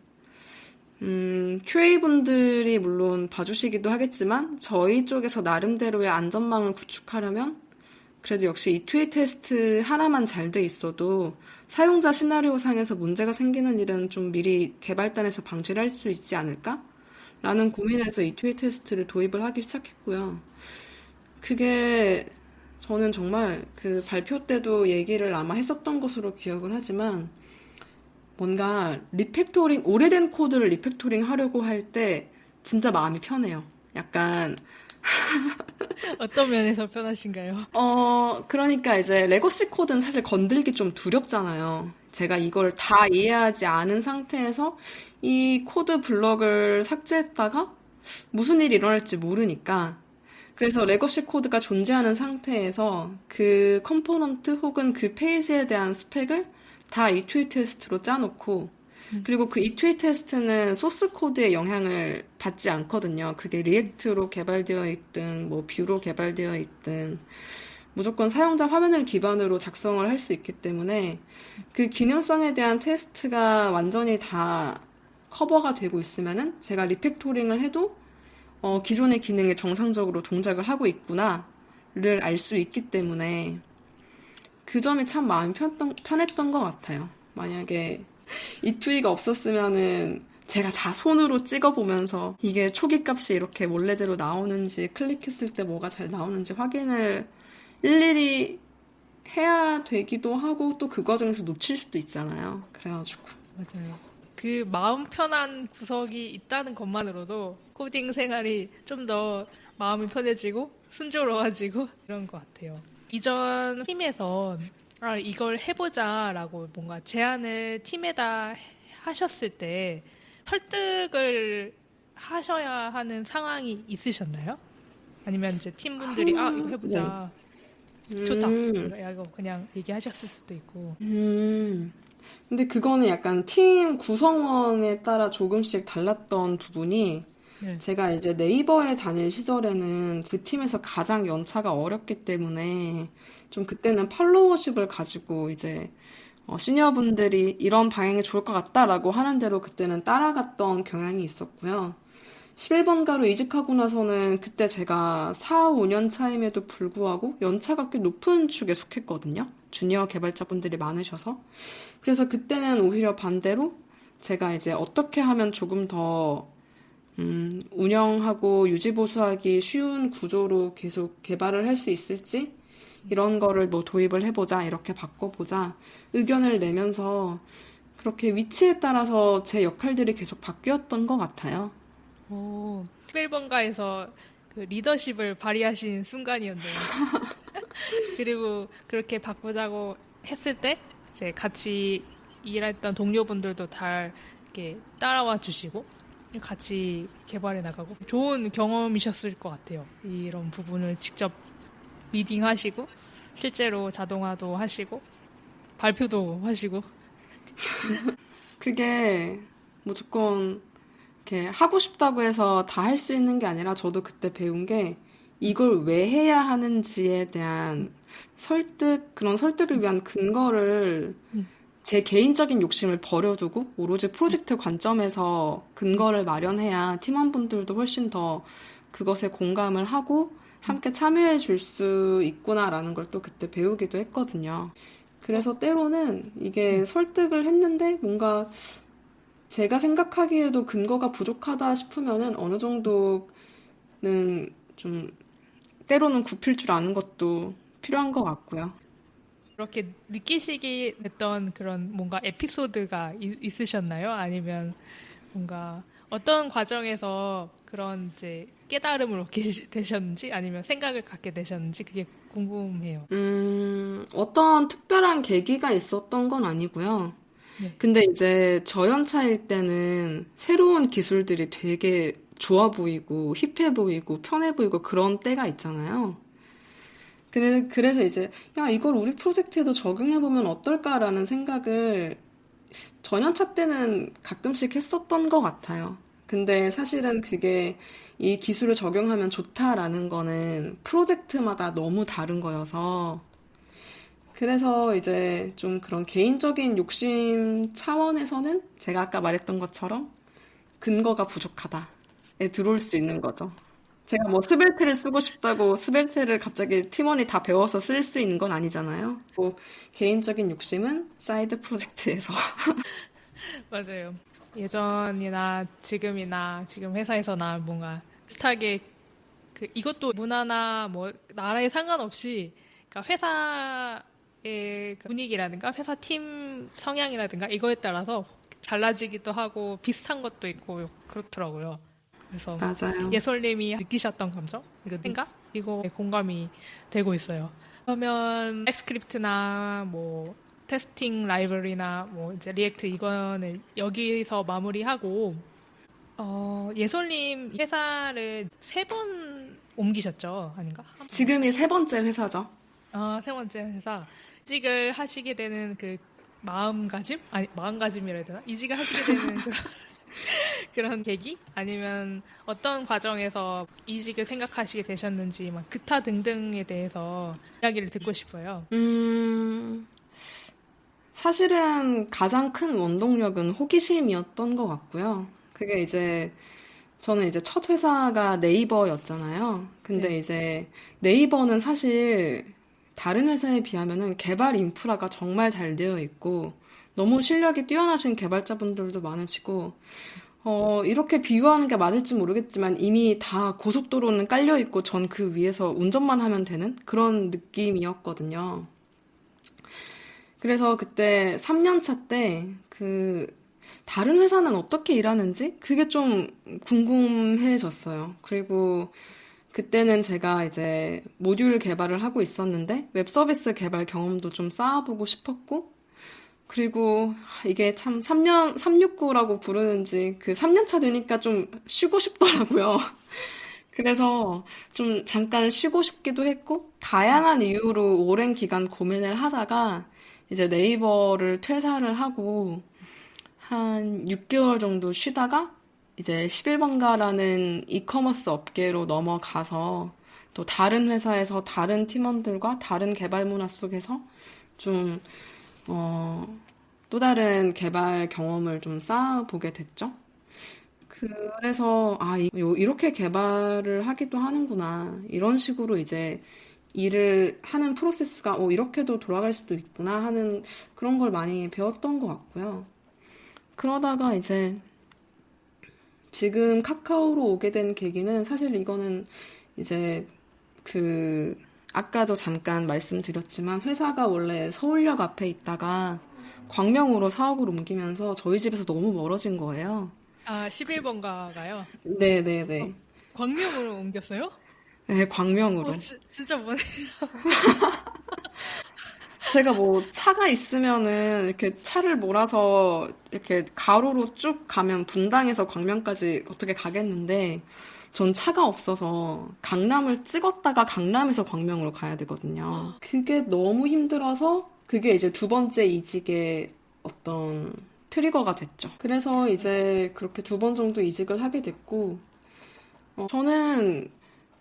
Speaker 2: QA분들이 물론 봐주시기도 하겠지만 저희 쪽에서 나름대로의 안전망을 구축하려면 그래도 역시 이 투 a 테스트 하나만 잘 돼 있어도 사용자 시나리오 상에서 문제가 생기는 일은 좀 미리 개발단에서 방지를 할 수 있지 않을까? 라는 고민에서 이 투 a 테스트를 도입을 하기 시작했고요. 그게 저는 정말 그 발표 때도 얘기를 아마 했었던 것으로 기억을 하지만 뭔가 오래된 코드를 리팩토링 하려고 할 때 진짜 마음이 편해요. 약간
Speaker 1: 어떤 면에서 편하신가요?
Speaker 2: 그러니까 이제 레거시 코드는 사실 건들기 좀 두렵잖아요. 제가 이걸 다 이해하지 않은 상태에서 이 코드 블럭을 삭제했다가 무슨 일이 일어날지 모르니까. 그래서 레거시 코드가 존재하는 상태에서 그 컴포넌트 혹은 그 페이지에 대한 스펙을 다 이투이 테스트로 짜놓고, 그리고 그 이투이 테스트는 소스 코드의 영향을 받지 않거든요. 그게 리액트로 개발되어 있든, 뭐 뷰로 개발되어 있든, 무조건 사용자 화면을 기반으로 작성을 할 수 있기 때문에 그 기능성에 대한 테스트가 완전히 다 커버가 되고 있으면은 제가 리팩토링을 해도 기존의 기능에 정상적으로 동작을 하고 있구나를 알 수 있기 때문에 그 점이 참 마음이 편했던 것 같아요. 만약에 이 투이가 없었으면은 제가 다 손으로 찍어보면서 이게 초기 값이 이렇게 원래대로 나오는지 클릭했을 때 뭐가 잘 나오는지 확인을 일일이 해야 되기도 하고 또 그 과정에서 놓칠 수도 있잖아요. 그래가지고.
Speaker 1: 맞아요. 그 마음 편한 구석이 있다는 것만으로도 코딩 생활이 좀 더 마음이 편해지고 순조로워지고 이런 것 같아요. 이전 팀에서 이걸 해보자라고 뭔가 제안을 팀에다 하셨을 때 설득을 하셔야 하는 상황이 있으셨나요? 아니면 이제 팀분들이 이거
Speaker 2: 네.
Speaker 1: 해보자. 좋다.
Speaker 2: 음,
Speaker 1: 이거 그냥 얘기하셨을 수도 있고.
Speaker 2: 근데 그거는 약간 팀 구성원에 따라 조금씩 달랐던 부분이
Speaker 1: 네.
Speaker 2: 제가 이제 네이버에 다닐 시절에는 그 팀에서 가장 연차가 어렸기 때문에 좀 그때는 팔로워십을 가지고 이제 시니어분들이 이런 방향이 좋을 것 같다라고 하는 대로 그때는 따라갔던 경향이 있었고요. 11번가로 이직하고 나서는 그때 제가 4, 5년 차임에도 불구하고 연차가 꽤 높은 축에 속했거든요. 주니어 개발자분들이 많으셔서. 그래서 그때는 오히려 반대로 제가 이제 어떻게 하면 조금 더 운영하고 유지보수하기 쉬운 구조로 계속 개발을 할 수 있을지 이런 거를 뭐 도입을 해보자, 이렇게 바꿔보자 의견을 내면서 그렇게 위치에 따라서 제 역할들이 계속 바뀌었던 것 같아요.
Speaker 1: 오, 11번가에서 그 리더십을 발휘하신 순간이었네요. 그리고 그렇게 바꾸자고 했을 때 이제 같이 일했던 동료분들도 다 이렇게 따라와 주시고 같이 개발해 나가고 좋은 경험이셨을 것 같아요. 이런 부분을 직접 리딩하시고 실제로 자동화도 하시고 발표도 하시고.
Speaker 2: 그게 무조건 이렇게 하고 싶다고 해서 다 할 수 있는 게 아니라 저도 그때 배운 게 이걸 왜 해야 하는지에 대한 그런 설득을 위한 근거를
Speaker 1: 음,
Speaker 2: 제 개인적인 욕심을 버려두고 오로지 프로젝트 관점에서 근거를 마련해야 팀원분들도 훨씬 더 그것에 공감을 하고 함께 참여해 줄 수 있구나라는 걸 또 그때 배우기도 했거든요. 그래서 때로는 이게 설득을 했는데 뭔가 제가 생각하기에도 근거가 부족하다 싶으면은 어느 정도는 좀 때로는 굽힐 줄 아는 것도 필요한 것 같고요.
Speaker 1: 그렇게 느끼시게 됐던 그런 뭔가 에피소드가 있으셨나요? 아니면 뭔가 어떤 과정에서 그런 이제 깨달음을 얻게 되셨는지 아니면 생각을 갖게 되셨는지 그게 궁금해요.
Speaker 2: 어떤 특별한 계기가 있었던 건 아니고요.
Speaker 1: 네.
Speaker 2: 근데 이제 저연차일 때는 새로운 기술들이 되게 좋아 보이고 힙해 보이고 편해 보이고 그런 때가 있잖아요. 그래서 이제 야, 이걸 우리 프로젝트에도 적용해보면 어떨까라는 생각을 전연차 때는 가끔씩 했었던 것 같아요. 근데 사실은 그게 이 기술을 적용하면 좋다라는 거는 프로젝트마다 너무 다른 거여서 그래서 이제 좀 그런 개인적인 욕심 차원에서는 제가 아까 말했던 것처럼 근거가 부족하다에 들어올 수 있는 거죠. 제가 뭐 스벨트를 쓰고 싶다고 스벨트를 갑자기 팀원이 다 배워서 쓸 수 있는 건 아니잖아요. 뭐 개인적인 욕심은 사이드 프로젝트에서.
Speaker 1: 맞아요. 예전이나 지금이나 지금 회사에서나 뭔가 비슷하게 이것도 문화나 뭐 나라에 상관없이 그러니까 회사의 그 분위기라든가 회사 팀 성향이라든가 이거에 따라서 달라지기도 하고 비슷한 것도 있고 그렇더라고요. 그래서
Speaker 2: 맞아요.
Speaker 1: 예솔님이 느끼셨던 감정, 이거 생각, 이거 공감이 되고 있어요. 그러면 엑스크립트나 뭐 테스팅 라이브러리나 뭐 이제 리액트 이거는 여기서 마무리하고 예솔님 회사를 3번 옮기셨죠? 아닌가?
Speaker 2: 지금이 세 번째 회사죠.
Speaker 1: 세 번째 회사. 이직을 하시게 되는 그 마음가짐? 아니, 마음가짐이라 해야 되나? 이직을 하시게 되는 그런 계기? 아니면 어떤 과정에서 이직을 생각하시게 되셨는지, 막 기타 등등에 대해서 이야기를 듣고 싶어요.
Speaker 2: 사실은 가장 큰 원동력은 호기심이었던 것 같고요. 그게 이제 저는 이제 첫 회사가 네이버였잖아요. 근데
Speaker 1: 네.
Speaker 2: 이제 네이버는 사실 다른 회사에 비하면은 개발 인프라가 정말 잘 되어 있고 너무 실력이 뛰어나신 개발자분들도 많으시고 이렇게 비유하는 게 맞을지 모르겠지만 이미 다 고속도로는 깔려 있고 전 그 위에서 운전만 하면 되는 그런 느낌이었거든요. 그래서 그때 3년 차 때 다른 회사는 어떻게 일하는지 그게 좀 궁금해졌어요. 그리고 그때는 제가 이제 모듈 개발을 하고 있었는데 웹 서비스 개발 경험도 좀 쌓아보고 싶었고 그리고 이게 참 3년 369라고 부르는지 그 3년 차 되니까 좀 쉬고 싶더라고요. 그래서 좀 잠깐 쉬고 싶기도 했고, 다양한 이유로 오랜 기간 고민을 하다가 이제 네이버를 퇴사를 하고 한 6개월 정도 쉬다가 이제 11번가라는 이커머스 업계로 넘어가서 또 다른 회사에서 다른 팀원들과 다른 개발 문화 속에서 좀, 어, 또 다른 개발 경험을 좀 쌓아보게 됐죠. 그래서, 이렇게 개발을 하기도 하는구나. 이런 식으로 이제 일을 하는 프로세스가, 이렇게도 돌아갈 수도 있구나 하는 그런 걸 많이 배웠던 것 같고요. 그러다가 이제 지금 카카오로 오게 된 계기는 사실 이거는 이제 아까도 잠깐 말씀드렸지만 회사가 원래 서울역 앞에 있다가 광명으로 사옥을 옮기면서 저희 집에서 너무 멀어진 거예요.
Speaker 1: 11번가가요.
Speaker 2: 네네네.
Speaker 1: 광명으로 옮겼어요?
Speaker 2: 네, 광명으로.
Speaker 1: 진짜 뭐네.
Speaker 2: 제가 뭐 차가 있으면은 이렇게 차를 몰아서 이렇게 가로로 쭉 가면 분당에서 광명까지 어떻게 가겠는데 전 차가 없어서 강남을 찍었다가 강남에서 광명으로 가야 되거든요. 그게 너무 힘들어서 그게 이제 두 번째 이직의 어떤 트리거가 됐죠. 그래서 이제 그렇게 2번 정도 이직을 하게 됐고 저는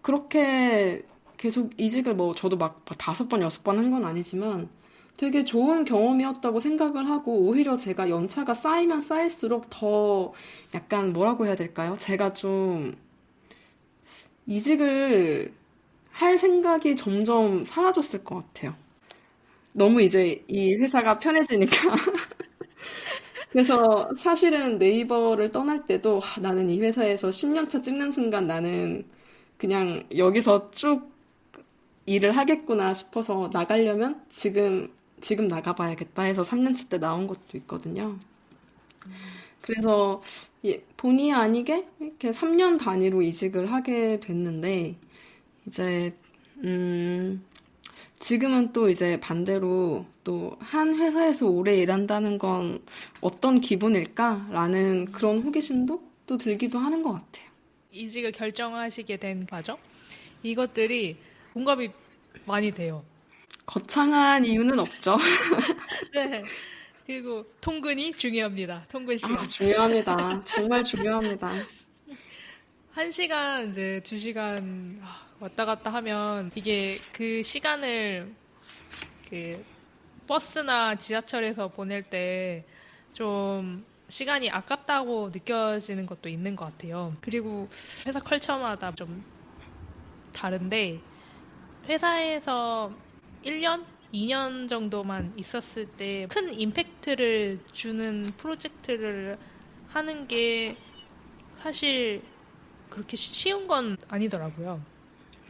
Speaker 2: 그렇게 계속 이직을 뭐 저도 막 5번, 6번 한 건 아니지만 되게 좋은 경험이었다고 생각을 하고 오히려 제가 연차가 쌓이면 쌓일수록 더 약간 뭐라고 해야 될까요? 제가 좀 이직을 할 생각이 점점 사라졌을 것 같아요. 너무 이제 이 회사가 편해지니까. 그래서 사실은 네이버를 떠날 때도 나는 이 회사에서 10년 차 찍는 순간 나는 그냥 여기서 쭉 일을 하겠구나 싶어서 나가려면 지금 나가봐야겠다 해서 3년 차 때 나온 것도 있거든요. 그래서 본의 아니게 이렇게 3년 단위로 이직을 하게 됐는데 이제 지금은 또 이제 반대로 또 한 회사에서 오래 일한다는 건 어떤 기분일까라는 그런 호기심도 또 들기도 하는 것 같아요.
Speaker 1: 이직을 결정하시게 된 과정? 이것들이 공감이 많이 돼요.
Speaker 2: 거창한 이유는 없죠.
Speaker 1: 네. 그리고 통근이 중요합니다. 통근 시간.
Speaker 2: 중요합니다. 정말 중요합니다.
Speaker 1: 1시간, 이제 2시간 왔다 갔다 하면 이게 그 시간을 그 버스나 지하철에서 보낼 때 좀 시간이 아깝다고 느껴지는 것도 있는 것 같아요. 그리고 회사 컬처마다 좀 다른데 회사에서 1년, 2년 정도만 있었을 때 큰 임팩트를 주는 프로젝트를 하는 게 사실 그렇게 쉬운 건 아니더라고요.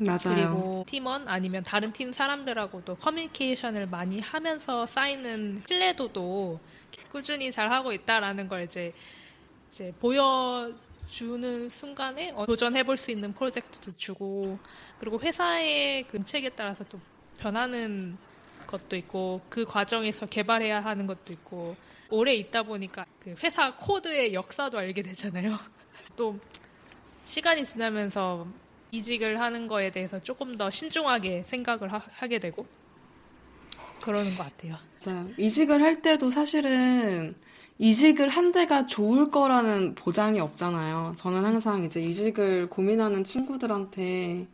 Speaker 2: 맞아요.
Speaker 1: 그리고 팀원 아니면 다른 팀 사람들하고도 커뮤니케이션을 많이 하면서 쌓이는 신뢰도도 꾸준히 잘 하고 있다라는 걸 이제 보여주는 주는 순간에 도전해볼 수 있는 프로젝트도 주고, 그리고 회사의 그 정책에 따라서 또 변하는 것도 있고, 그 과정에서 개발해야 하는 것도 있고, 오래 있다 보니까 그 회사 코드의 역사도 알게 되잖아요. 또 시간이 지나면서 이직을 하는 거에 대해서 조금 더 신중하게 생각을 하게 되고 그러는 것 같아요.
Speaker 2: 자, 이직을 할 때도 사실은 이직을 한 데가 좋을 거라는 보장이 없잖아요. 저는 항상 이제 이직을 고민하는 친구들한테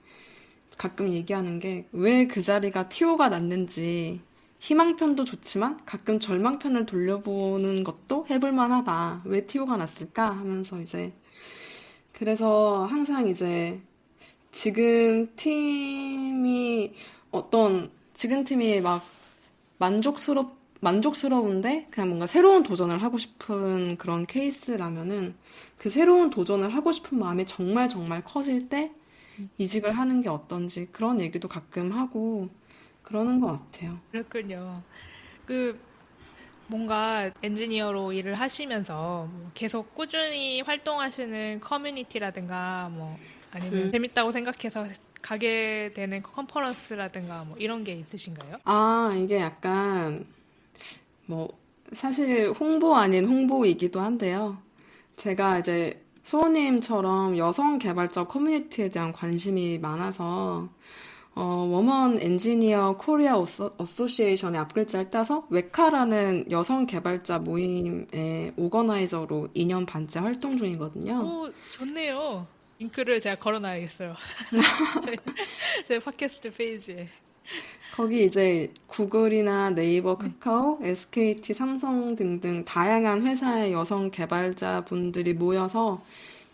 Speaker 2: 가끔 얘기하는 게 왜 그 자리가 티오가 났는지 희망편도 좋지만 가끔 절망편을 돌려보는 것도 해볼 만하다. 왜 티오가 났을까? 하면서 이제 그래서 항상 이제 지금 팀이 막 만족스러운데 그냥 뭔가 새로운 도전을 하고 싶은 그런 케이스라면은 그 새로운 도전을 하고 싶은 마음이 정말 정말 커질 때 이직을 하는 게 어떤지 그런 얘기도 가끔 하고 그러는 것 같아요.
Speaker 1: 그렇군요. 그 뭔가 엔지니어로 일을 하시면서 뭐 계속 꾸준히 활동하시는 커뮤니티라든가 뭐 아니면 재밌다고 생각해서 가게 되는 컨퍼런스라든가 뭐 이런 게 있으신가요?
Speaker 2: 아, 이게 약간 뭐 사실 홍보 아닌 홍보이기도 한데요. 제가 이제 소호님처럼 여성 개발자 커뮤니티에 대한 관심이 많아서 워먼 엔지니어 코리아 어소시에이션의 앞글자를 따서 웨카라는 여성 개발자 모임의 오거나이저로 2년 반째 활동 중이거든요.
Speaker 1: 오, 좋네요. 링크를 제가 걸어놔야겠어요. 제, 제 팟캐스트 페이지에.
Speaker 2: 거기 이제 구글이나 네이버, 카카오, SKT, 삼성 등등 다양한 회사의 여성 개발자분들이 모여서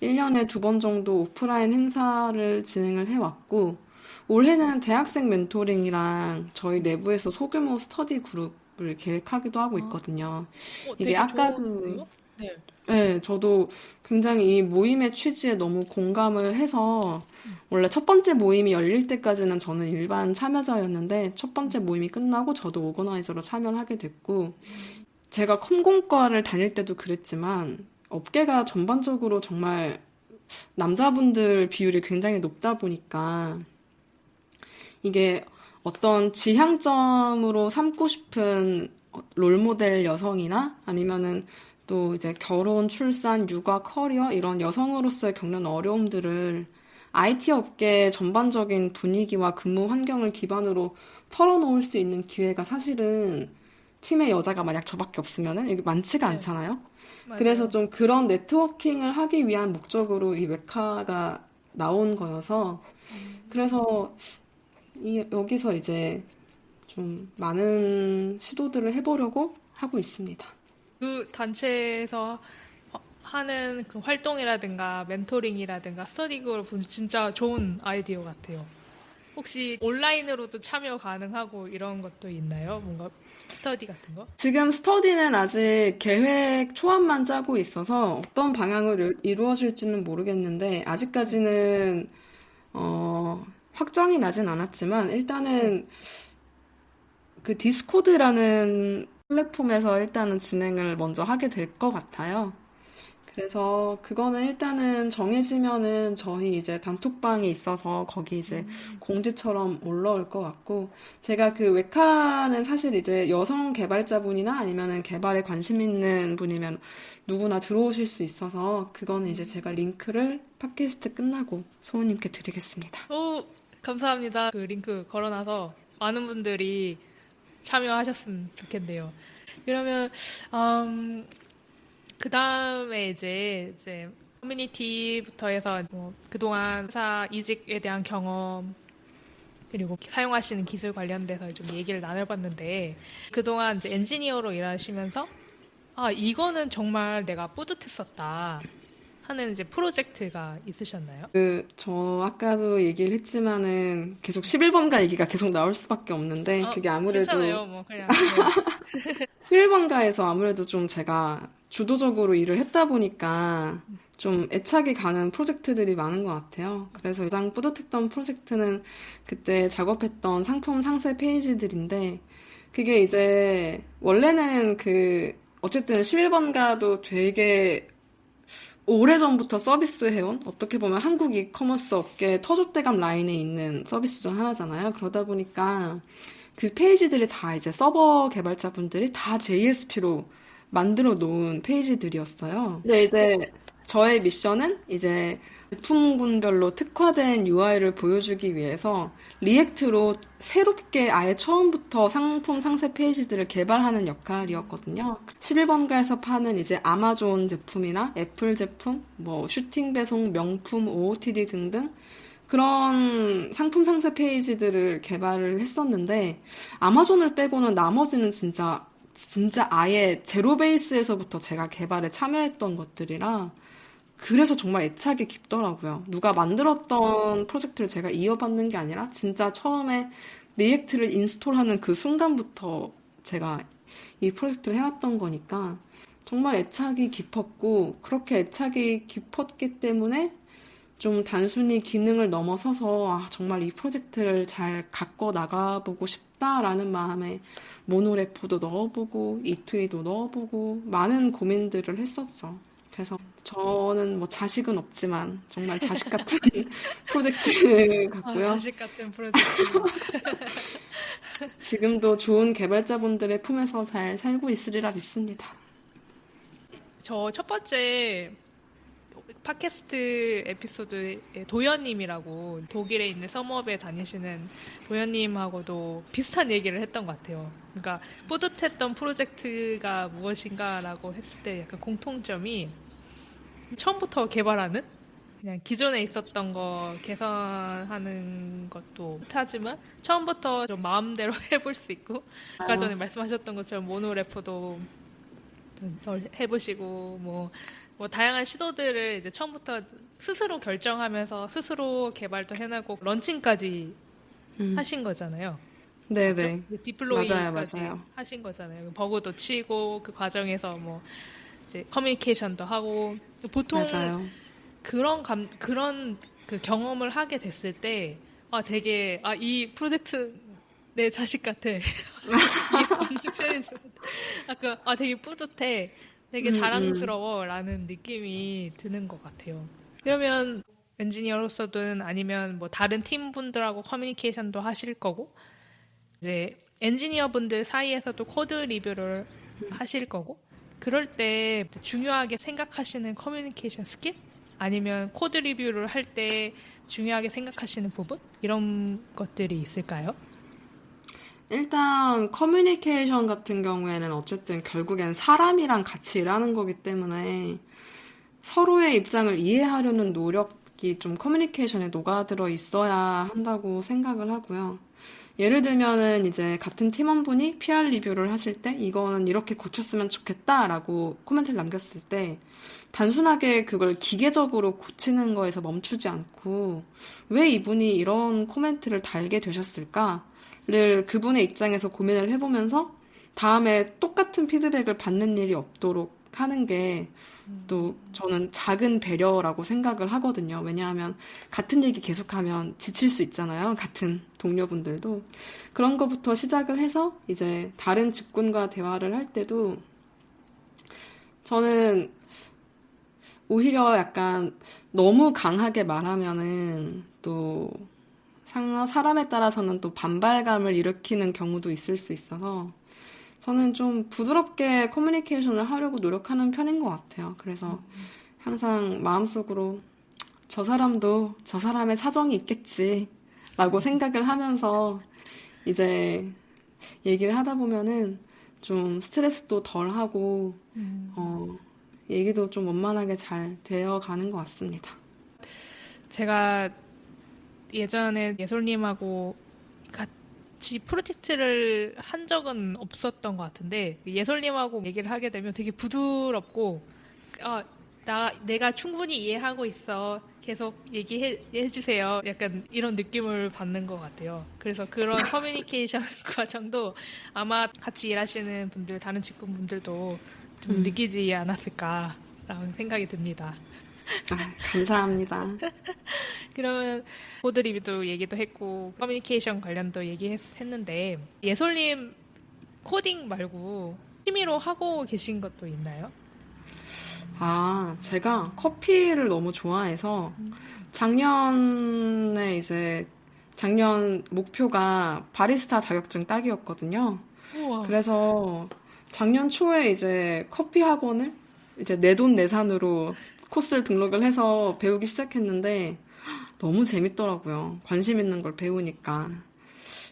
Speaker 2: 1년에 2번 정도 오프라인 행사를 진행을 해왔고, 올해는 대학생 멘토링이랑 저희 내부에서 소규모 스터디 그룹을 계획하기도 하고
Speaker 1: 아,
Speaker 2: 있거든요. 이게
Speaker 1: 되게
Speaker 2: 아까도,
Speaker 1: 좋은데요? 네.
Speaker 2: 네, 저도 굉장히 이 모임의 취지에 너무 공감을 해서, 원래 첫 번째 모임이 열릴 때까지는 저는 일반 참여자였는데, 첫 번째 모임이 끝나고 저도 오거나이저로 참여를 하게 됐고, 제가 컴공과를 다닐 때도 그랬지만, 업계가 전반적으로 정말 남자분들 비율이 굉장히 높다 보니까, 이게 어떤 지향점으로 삼고 싶은 롤모델 여성이나 아니면은 또 이제 결혼, 출산, 육아, 커리어 이런 여성으로서의 겪는 어려움들을 IT 업계 전반적인 분위기와 근무 환경을 기반으로 털어놓을 수 있는 기회가 사실은 팀에 여자가 만약 저밖에 없으면은 이게 많지가
Speaker 1: 네,
Speaker 2: 않잖아요. 그래서
Speaker 1: 맞아요.
Speaker 2: 좀 그런 네트워킹을 하기 위한 목적으로 이 웨카가 나온 거여서 그래서 여기서 이제 좀 많은 시도들을 해보려고 하고 있습니다.
Speaker 1: 그 단체에서 하는 그 활동이라든가 멘토링이라든가 스터디 그룹은 진짜 좋은 아이디어 같아요. 혹시 온라인으로도 참여 가능하고 이런 것도 있나요? 뭔가 스터디 같은 거?
Speaker 2: 지금 스터디는 아직 계획 초안만 짜고 있어서 어떤 방향으로 이루어질지는 모르겠는데 아직까지는 확정이 나진 않았지만
Speaker 1: 네.
Speaker 2: 일단은 그 디스코드라는 플랫폼에서 일단은 진행을 먼저 하게 될 것 같아요. 그래서 그거는 일단은 정해지면은 저희 이제 단톡방에 있어서 거기 이제 공지처럼 올라올 것 같고 제가 그 웨카는 사실 이제 여성 개발자분이나 아니면은 개발에 관심 있는 분이면 누구나 들어오실 수 있어서 그거는 이제 제가 링크를 팟캐스트 끝나고 소우님께 드리겠습니다.
Speaker 1: 오, 감사합니다. 그 링크 걸어놔서 많은 분들이 참여하셨으면 좋겠네요. 그러면 그 다음에 이제 커뮤니티부터 해서 뭐 그동안 회사 이직에 대한 경험 그리고 사용하시는 기술 관련돼서 좀 얘기를 나눠봤는데 그동안 이제 엔지니어로 일하시면서 아 이거는 정말 내가 뿌듯했었다 하는 이제 프로젝트가 있으셨나요?
Speaker 2: 저 아까도 얘기를 했지만은 계속 11번가 얘기가 계속 나올 수밖에 없는데 그게 아무래도
Speaker 1: 괜찮아요. 뭐 그냥 네.
Speaker 2: 11번가에서 아무래도 좀 제가 주도적으로 일을 했다 보니까 좀 애착이 가는 프로젝트들이 많은 것 같아요. 그래서 가장 뿌듯했던 프로젝트는 그때 작업했던 상품 상세 페이지들인데 그게 이제 원래는 어쨌든 11번가도 되게 오래전부터 서비스해온 어떻게 보면 한국 이커머스 업계 터줏대감 라인에 있는 서비스 중 하나잖아요. 그러다 보니까 그 페이지들이 다 이제 서버 개발자분들이 다 JSP로 만들어 놓은 페이지들이었어요. 근데 이제 저의 미션은 이제 제품군별로 특화된 UI를 보여주기 위해서 리액트로 새롭게 아예 처음부터 상품 상세 페이지들을 개발하는 역할이었거든요. 11번가에서 파는 이제 아마존 제품이나 애플 제품, 뭐 슈팅 배송, 명품, OOTD 등등 그런 상품 상세 페이지들을 개발을 했었는데 아마존을 빼고는 나머지는 진짜 아예 제로 베이스에서부터 제가 개발에 참여했던 것들이라 그래서 정말 애착이 깊더라고요. 누가 만들었던 프로젝트를 제가 이어받는 게 아니라 진짜 처음에 리액트를 인스톨하는 그 순간부터 제가 이 프로젝트를 해왔던 거니까 정말 애착이 깊었고 그렇게 애착이 깊었기 때문에 좀 단순히 기능을 넘어서서 정말 이 프로젝트를 잘 갖고 나가보고 싶다라는 마음에 모노레포도 넣어보고 이투이도 넣어보고 많은 고민들을 했었죠. 그래서 저는 뭐 자식은 없지만 정말 자식 같은 프로젝트 같고요.
Speaker 1: 자식 같은 프로젝트.
Speaker 2: 지금도 좋은 개발자분들의 품에서 잘 살고 있으리라 믿습니다.
Speaker 1: 저 첫 번째 팟캐스트 에피소드에 도연님이라고 독일에 있는 썸업에 다니시는 도연님하고도 비슷한 얘기를 했던 것 같아요. 그러니까 뿌듯했던 프로젝트가 무엇인가라고 했을 때 약간 공통점이 처음부터 개발하는 그냥 기존에 있었던 거 개선하는 것도 하지만 처음부터 좀 마음대로 해볼 수 있고 아까 전에 말씀하셨던 것처럼 모노래퍼도 해보시고 뭐 다양한 시도들을 이제 처음부터 스스로 결정하면서 스스로 개발도 해나고 런칭까지 하신 거잖아요.
Speaker 2: 네네.
Speaker 1: 맞죠? 디플로이까지
Speaker 2: 맞아요.
Speaker 1: 하신 거잖아요. 버그도 치고 그 과정에서 뭐 이제 커뮤니케이션도 하고 보통
Speaker 2: 맞아요.
Speaker 1: 그런 그 경험을 하게 됐을 때 되게 이 프로젝트 내 자식 같아. 이 표현이 좀 되게 뿌듯해. 되게 자랑스러워라는 느낌이 드는 것 같아요. 그러면 엔지니어로서든 아니면 뭐 다른 팀 분들하고 커뮤니케이션도 하실 거고 이제 엔지니어 분들 사이에서도 코드 리뷰를 하실 거고 그럴 때 중요하게 생각하시는 커뮤니케이션 스킬? 아니면 코드 리뷰를 할 때 중요하게 생각하시는 부분? 이런 것들이 있을까요?
Speaker 2: 일단 커뮤니케이션 같은 경우에는 어쨌든 결국엔 사람이랑 같이 일하는 거기 때문에 서로의 입장을 이해하려는 노력이 좀 커뮤니케이션에 녹아들어 있어야 한다고 생각을 하고요. 예를 들면은 이제 같은 팀원분이 PR 리뷰를 하실 때 이거는 이렇게 고쳤으면 좋겠다라고 코멘트를 남겼을 때 단순하게 그걸 기계적으로 고치는 거에서 멈추지 않고 왜 이분이 이런 코멘트를 달게 되셨을까를 그분의 입장에서 고민을 해보면서 다음에 똑같은 피드백을 받는 일이 없도록 하는 게 또 저는 작은 배려라고 생각을 하거든요. 왜냐하면 같은 얘기 계속하면 지칠 수 있잖아요. 같은 동료분들도. 그런 것부터 시작을 해서 이제 다른 직군과 대화를 할 때도 저는 오히려 약간 너무 강하게 말하면은 또 사람에 따라서는 또 반발감을 일으키는 경우도 있을 수 있어서 저는 좀 부드럽게 커뮤니케이션을 하려고 노력하는 편인 것 같아요. 그래서 항상 마음속으로 저 사람도 저 사람의 사정이 있겠지라고 생각을 하면서 이제 얘기를 하다 보면은 좀 스트레스도 덜 하고 얘기도 좀 원만하게 잘 되어 가는 것 같습니다.
Speaker 1: 제가 예전에 예솔님하고 같이 프로젝트를 한 적은 없었던 것 같은데 예솔님하고 얘기를 하게 되면 되게 부드럽고 내가 충분히 이해하고 있어. 계속 얘기해 주세요. 약간 이런 느낌을 받는 것 같아요. 그래서 그런 커뮤니케이션 과정도 아마 같이 일하시는 분들, 다른 직군분들도 좀 느끼지 않았을까라는 생각이 듭니다.
Speaker 2: 감사합니다.
Speaker 1: 그러면 코드 리뷰도 얘기도 했고 커뮤니케이션 관련도 얘기했는데 예솔님 코딩 말고 취미로 하고 계신 것도 있나요?
Speaker 2: 아, 제가 커피를 너무 좋아해서 작년 목표가 바리스타 자격증 따기였거든요.
Speaker 1: 우와.
Speaker 2: 그래서 작년 초에 이제 커피 학원을 이제 내돈내산으로 코스를 등록을 해서 배우기 시작했는데 너무 재밌더라고요. 관심 있는 걸 배우니까.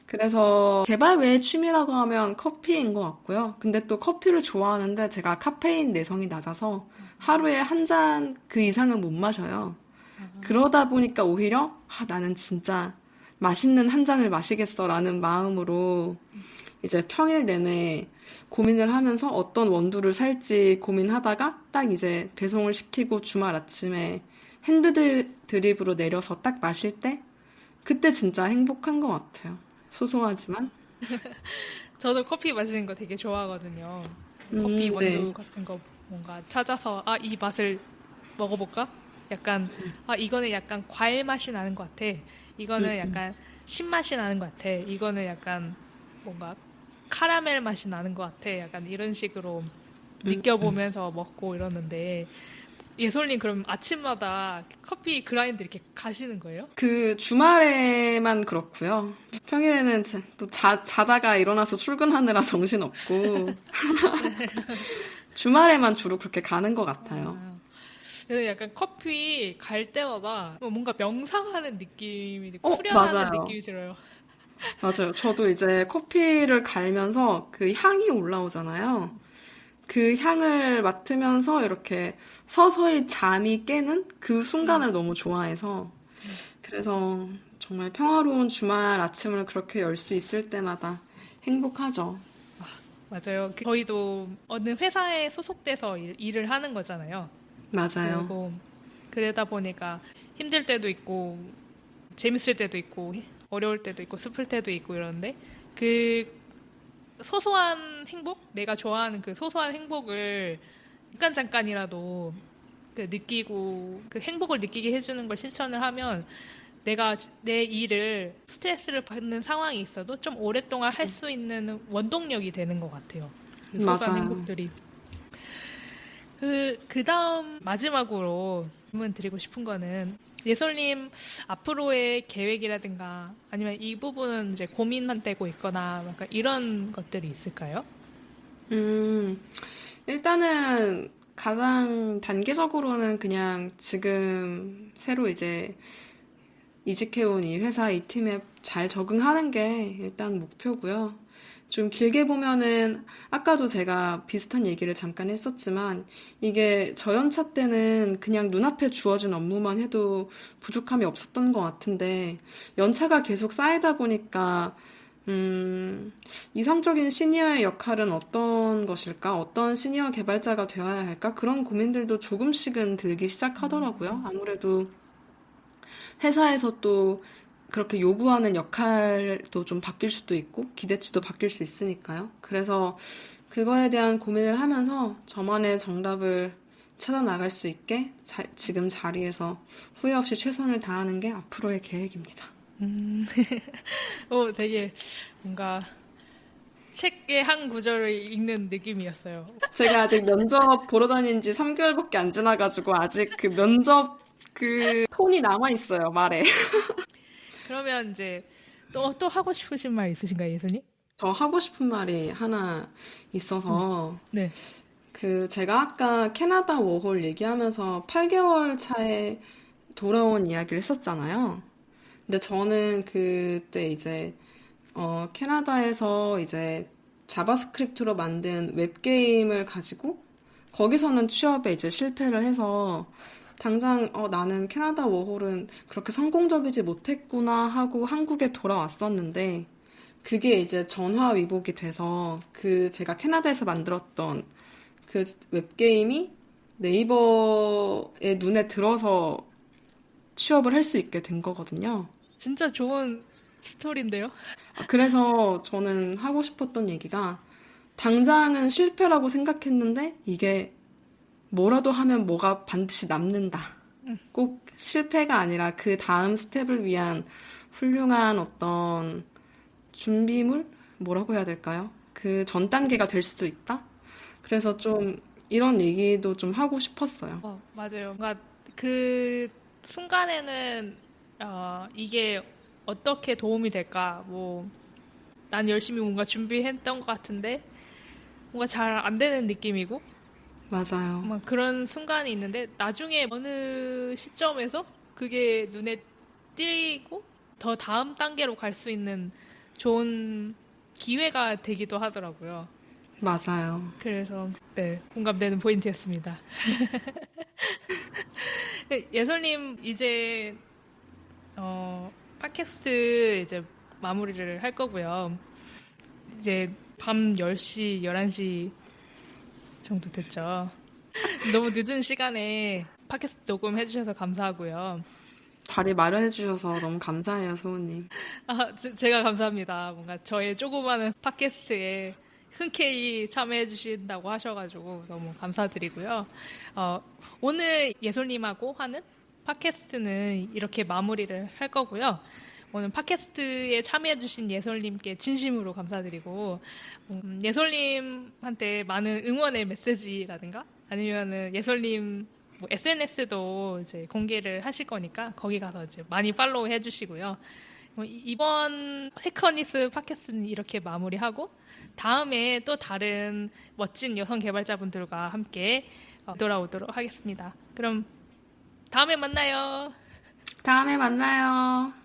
Speaker 2: 그래서 개발 외의 취미라고 하면 커피인 것 같고요. 근데 또 커피를 좋아하는데 제가 카페인 내성이 낮아서 하루에 한 잔 그 이상은 못 마셔요. 그러다 보니까 오히려 나는 진짜 맛있는 한 잔을 마시겠어라는 마음으로 이제 평일 내내 고민을 하면서 어떤 원두를 살지 고민하다가 딱 이제 배송을 시키고 주말 아침에 핸드 드립으로 내려서 딱 마실 때 그때 진짜 행복한 것 같아요. 소소하지만.
Speaker 1: 저도 커피 마시는 거 되게 좋아하거든요. 커피
Speaker 2: 네.
Speaker 1: 원두 같은 거 뭔가 찾아서, 아, 이 맛을 먹어볼까? 약간, 아, 이거는 약간 과일 맛이 나는 것 같아. 이거는 약간 신맛이 나는 것 같아. 이거는 약간 뭔가 카라멜 맛이 나는 것 같아. 약간 이런 식으로 느껴보면서 먹고 이러는데, 예솔님 그럼 아침마다 커피 그라인드 이렇게 가시는 거예요?
Speaker 2: 그 주말에만 그렇고요. 평일에는 또 자다가 일어나서 출근하느라 정신없고 주말에만 주로 그렇게 가는 것 같아요.
Speaker 1: 아, 그래서 약간 커피 갈 때마다 뭔가 명상하는 느낌이, 수련하는
Speaker 2: 맞아요.
Speaker 1: 느낌이 들어요.
Speaker 2: 맞아요. 저도 이제 커피를 갈면서 그 향이 올라오잖아요. 그 향을 맡으면서 이렇게 서서히 잠이 깨는 그
Speaker 1: 음,
Speaker 2: 순간을 너무 좋아해서 그래서 정말 평화로운 주말 아침을 그렇게 열 수 있을 때마다 행복하죠.
Speaker 1: 맞아요. 저희도 어느 회사에 소속돼서 일을 하는 거잖아요.
Speaker 2: 맞아요.
Speaker 1: 그리고 그러다 보니까 힘들 때도 있고, 재밌을 때도 있고, 어려울 때도 있고, 슬플 때도 있고 이러는데, 그 소소한 행복? 내가 좋아하는 그 소소한 행복을 잠깐이라도 그 느끼고, 그 행복을 느끼게 해주는 걸 실천을 하면 내가 내 일을 스트레스를 받는 상황이 있어도 좀 오랫동안 할 수 있는 원동력이 되는 것 같아요. 그 소소한
Speaker 2: 맞아요.
Speaker 1: 행복들이. 그 다음 마지막으로 질문 드리고 싶은 거는 예솔님 앞으로의 계획이라든가 아니면 이 부분은 이제 고민되고 있거나 약간 이런 것들이 있을까요?
Speaker 2: 음, 일단은 가장 단기적으로는 그냥 지금 새로 이제 이직해온 이 회사 이 팀에 잘 적응하는 게 일단 목표고요. 좀 길게 보면은 아까도 제가 비슷한 얘기를 잠깐 했었지만 이게 저연차 때는 그냥 눈앞에 주어진 업무만 해도 부족함이 없었던 것 같은데 연차가 계속 쌓이다 보니까 이상적인 시니어의 역할은 어떤 것일까? 어떤 시니어 개발자가 되어야 할까? 그런 고민들도 조금씩은 들기 시작하더라고요. 아무래도 회사에서 또 그렇게 요구하는 역할도 좀 바뀔 수도 있고, 기대치도 바뀔 수 있으니까요. 그래서 그거에 대한 고민을 하면서 저만의 정답을 찾아 나갈 수 있게 지금 자리에서 후회 없이 최선을 다하는 게 앞으로의 계획입니다.
Speaker 1: 되게 뭔가 책의 한 구절을 읽는 느낌이었어요.
Speaker 2: 제가 아직 면접 보러 다닌 지 3개월밖에 안 지나가지고 아직 그 면접 그 톤이 남아 있어요, 말에.
Speaker 1: 그러면 이제 또 하고 싶으신 말 있으신가요, 예솔님?
Speaker 2: 저 하고 싶은 말이 하나
Speaker 1: 네.
Speaker 2: 있어서
Speaker 1: 네.
Speaker 2: 그 제가 아까 캐나다 워홀 얘기하면서 8개월 차에 돌아온 이야기를 했었잖아요. 근데 저는 그때 이제 캐나다에서 이제 자바스크립트로 만든 웹게임을 가지고 거기서는 취업에 이제 실패를 해서 당장 나는 캐나다 워홀은 그렇게 성공적이지 못했구나 하고 한국에 돌아왔었는데 그게 이제 전화위복이 돼서 그 제가 캐나다에서 만들었던 그 웹게임이 네이버의 눈에 들어서 취업을 할 수 있게 된 거거든요.
Speaker 1: 진짜 좋은 스토리인데요?
Speaker 2: 그래서 저는 하고 싶었던 얘기가 당장은 실패라고 생각했는데 이게 뭐라도 하면 뭐가 반드시 남는다. 꼭 실패가 아니라 그 다음 스텝을 위한 훌륭한 어떤 준비물? 뭐라고 해야 될까요? 그 전 단계가 될 수도 있다? 그래서 좀 이런 얘기도 좀 하고 싶었어요.
Speaker 1: 맞아요. 뭔가 그 순간에는 이게 어떻게 도움이 될까? 뭐, 난 열심히 뭔가 준비했던 것 같은데 뭔가 잘 안 되는 느낌이고
Speaker 2: 맞아요.
Speaker 1: 막 그런 순간이 있는데 나중에 어느 시점에서 그게 눈에 띄고 더 다음 단계로 갈 수 있는 좋은 기회가 되기도 하더라고요.
Speaker 2: 맞아요.
Speaker 1: 그래서 네, 공감되는 포인트였습니다. 예솔님 이제 팟캐스트 이제 마무리를 할 거고요. 이제 밤 10시, 11시 정도 됐죠. 너무 늦은 시간에 팟캐스트 녹음해 주셔서 감사하고요.
Speaker 2: 자리 마련해 주셔서 너무 감사해요, 소우님.
Speaker 1: 제가 감사합니다. 뭔가 저의 조그마한 팟캐스트에 흔쾌히 참여해 주신다고 하셔가지고 너무 감사드리고요. 어, 오늘 예솔님하고 하는 팟캐스트는 이렇게 마무리를 할 거고요. 오늘 팟캐스트에 참여해 주신 예솔님께 진심으로 감사드리고 예솔님한테 많은 응원의 메시지라든가 아니면은 예솔님 뭐 SNS도 이제 공개를 하실 거니까 거기 가서 이제 많이 팔로우 해주시고요. 이번 세커니스 팟캐스트는 이렇게 마무리하고 다음에 또 다른 멋진 여성 개발자분들과 함께 돌아오도록 하겠습니다. 그럼 다음에 만나요.
Speaker 2: 다음에 만나요.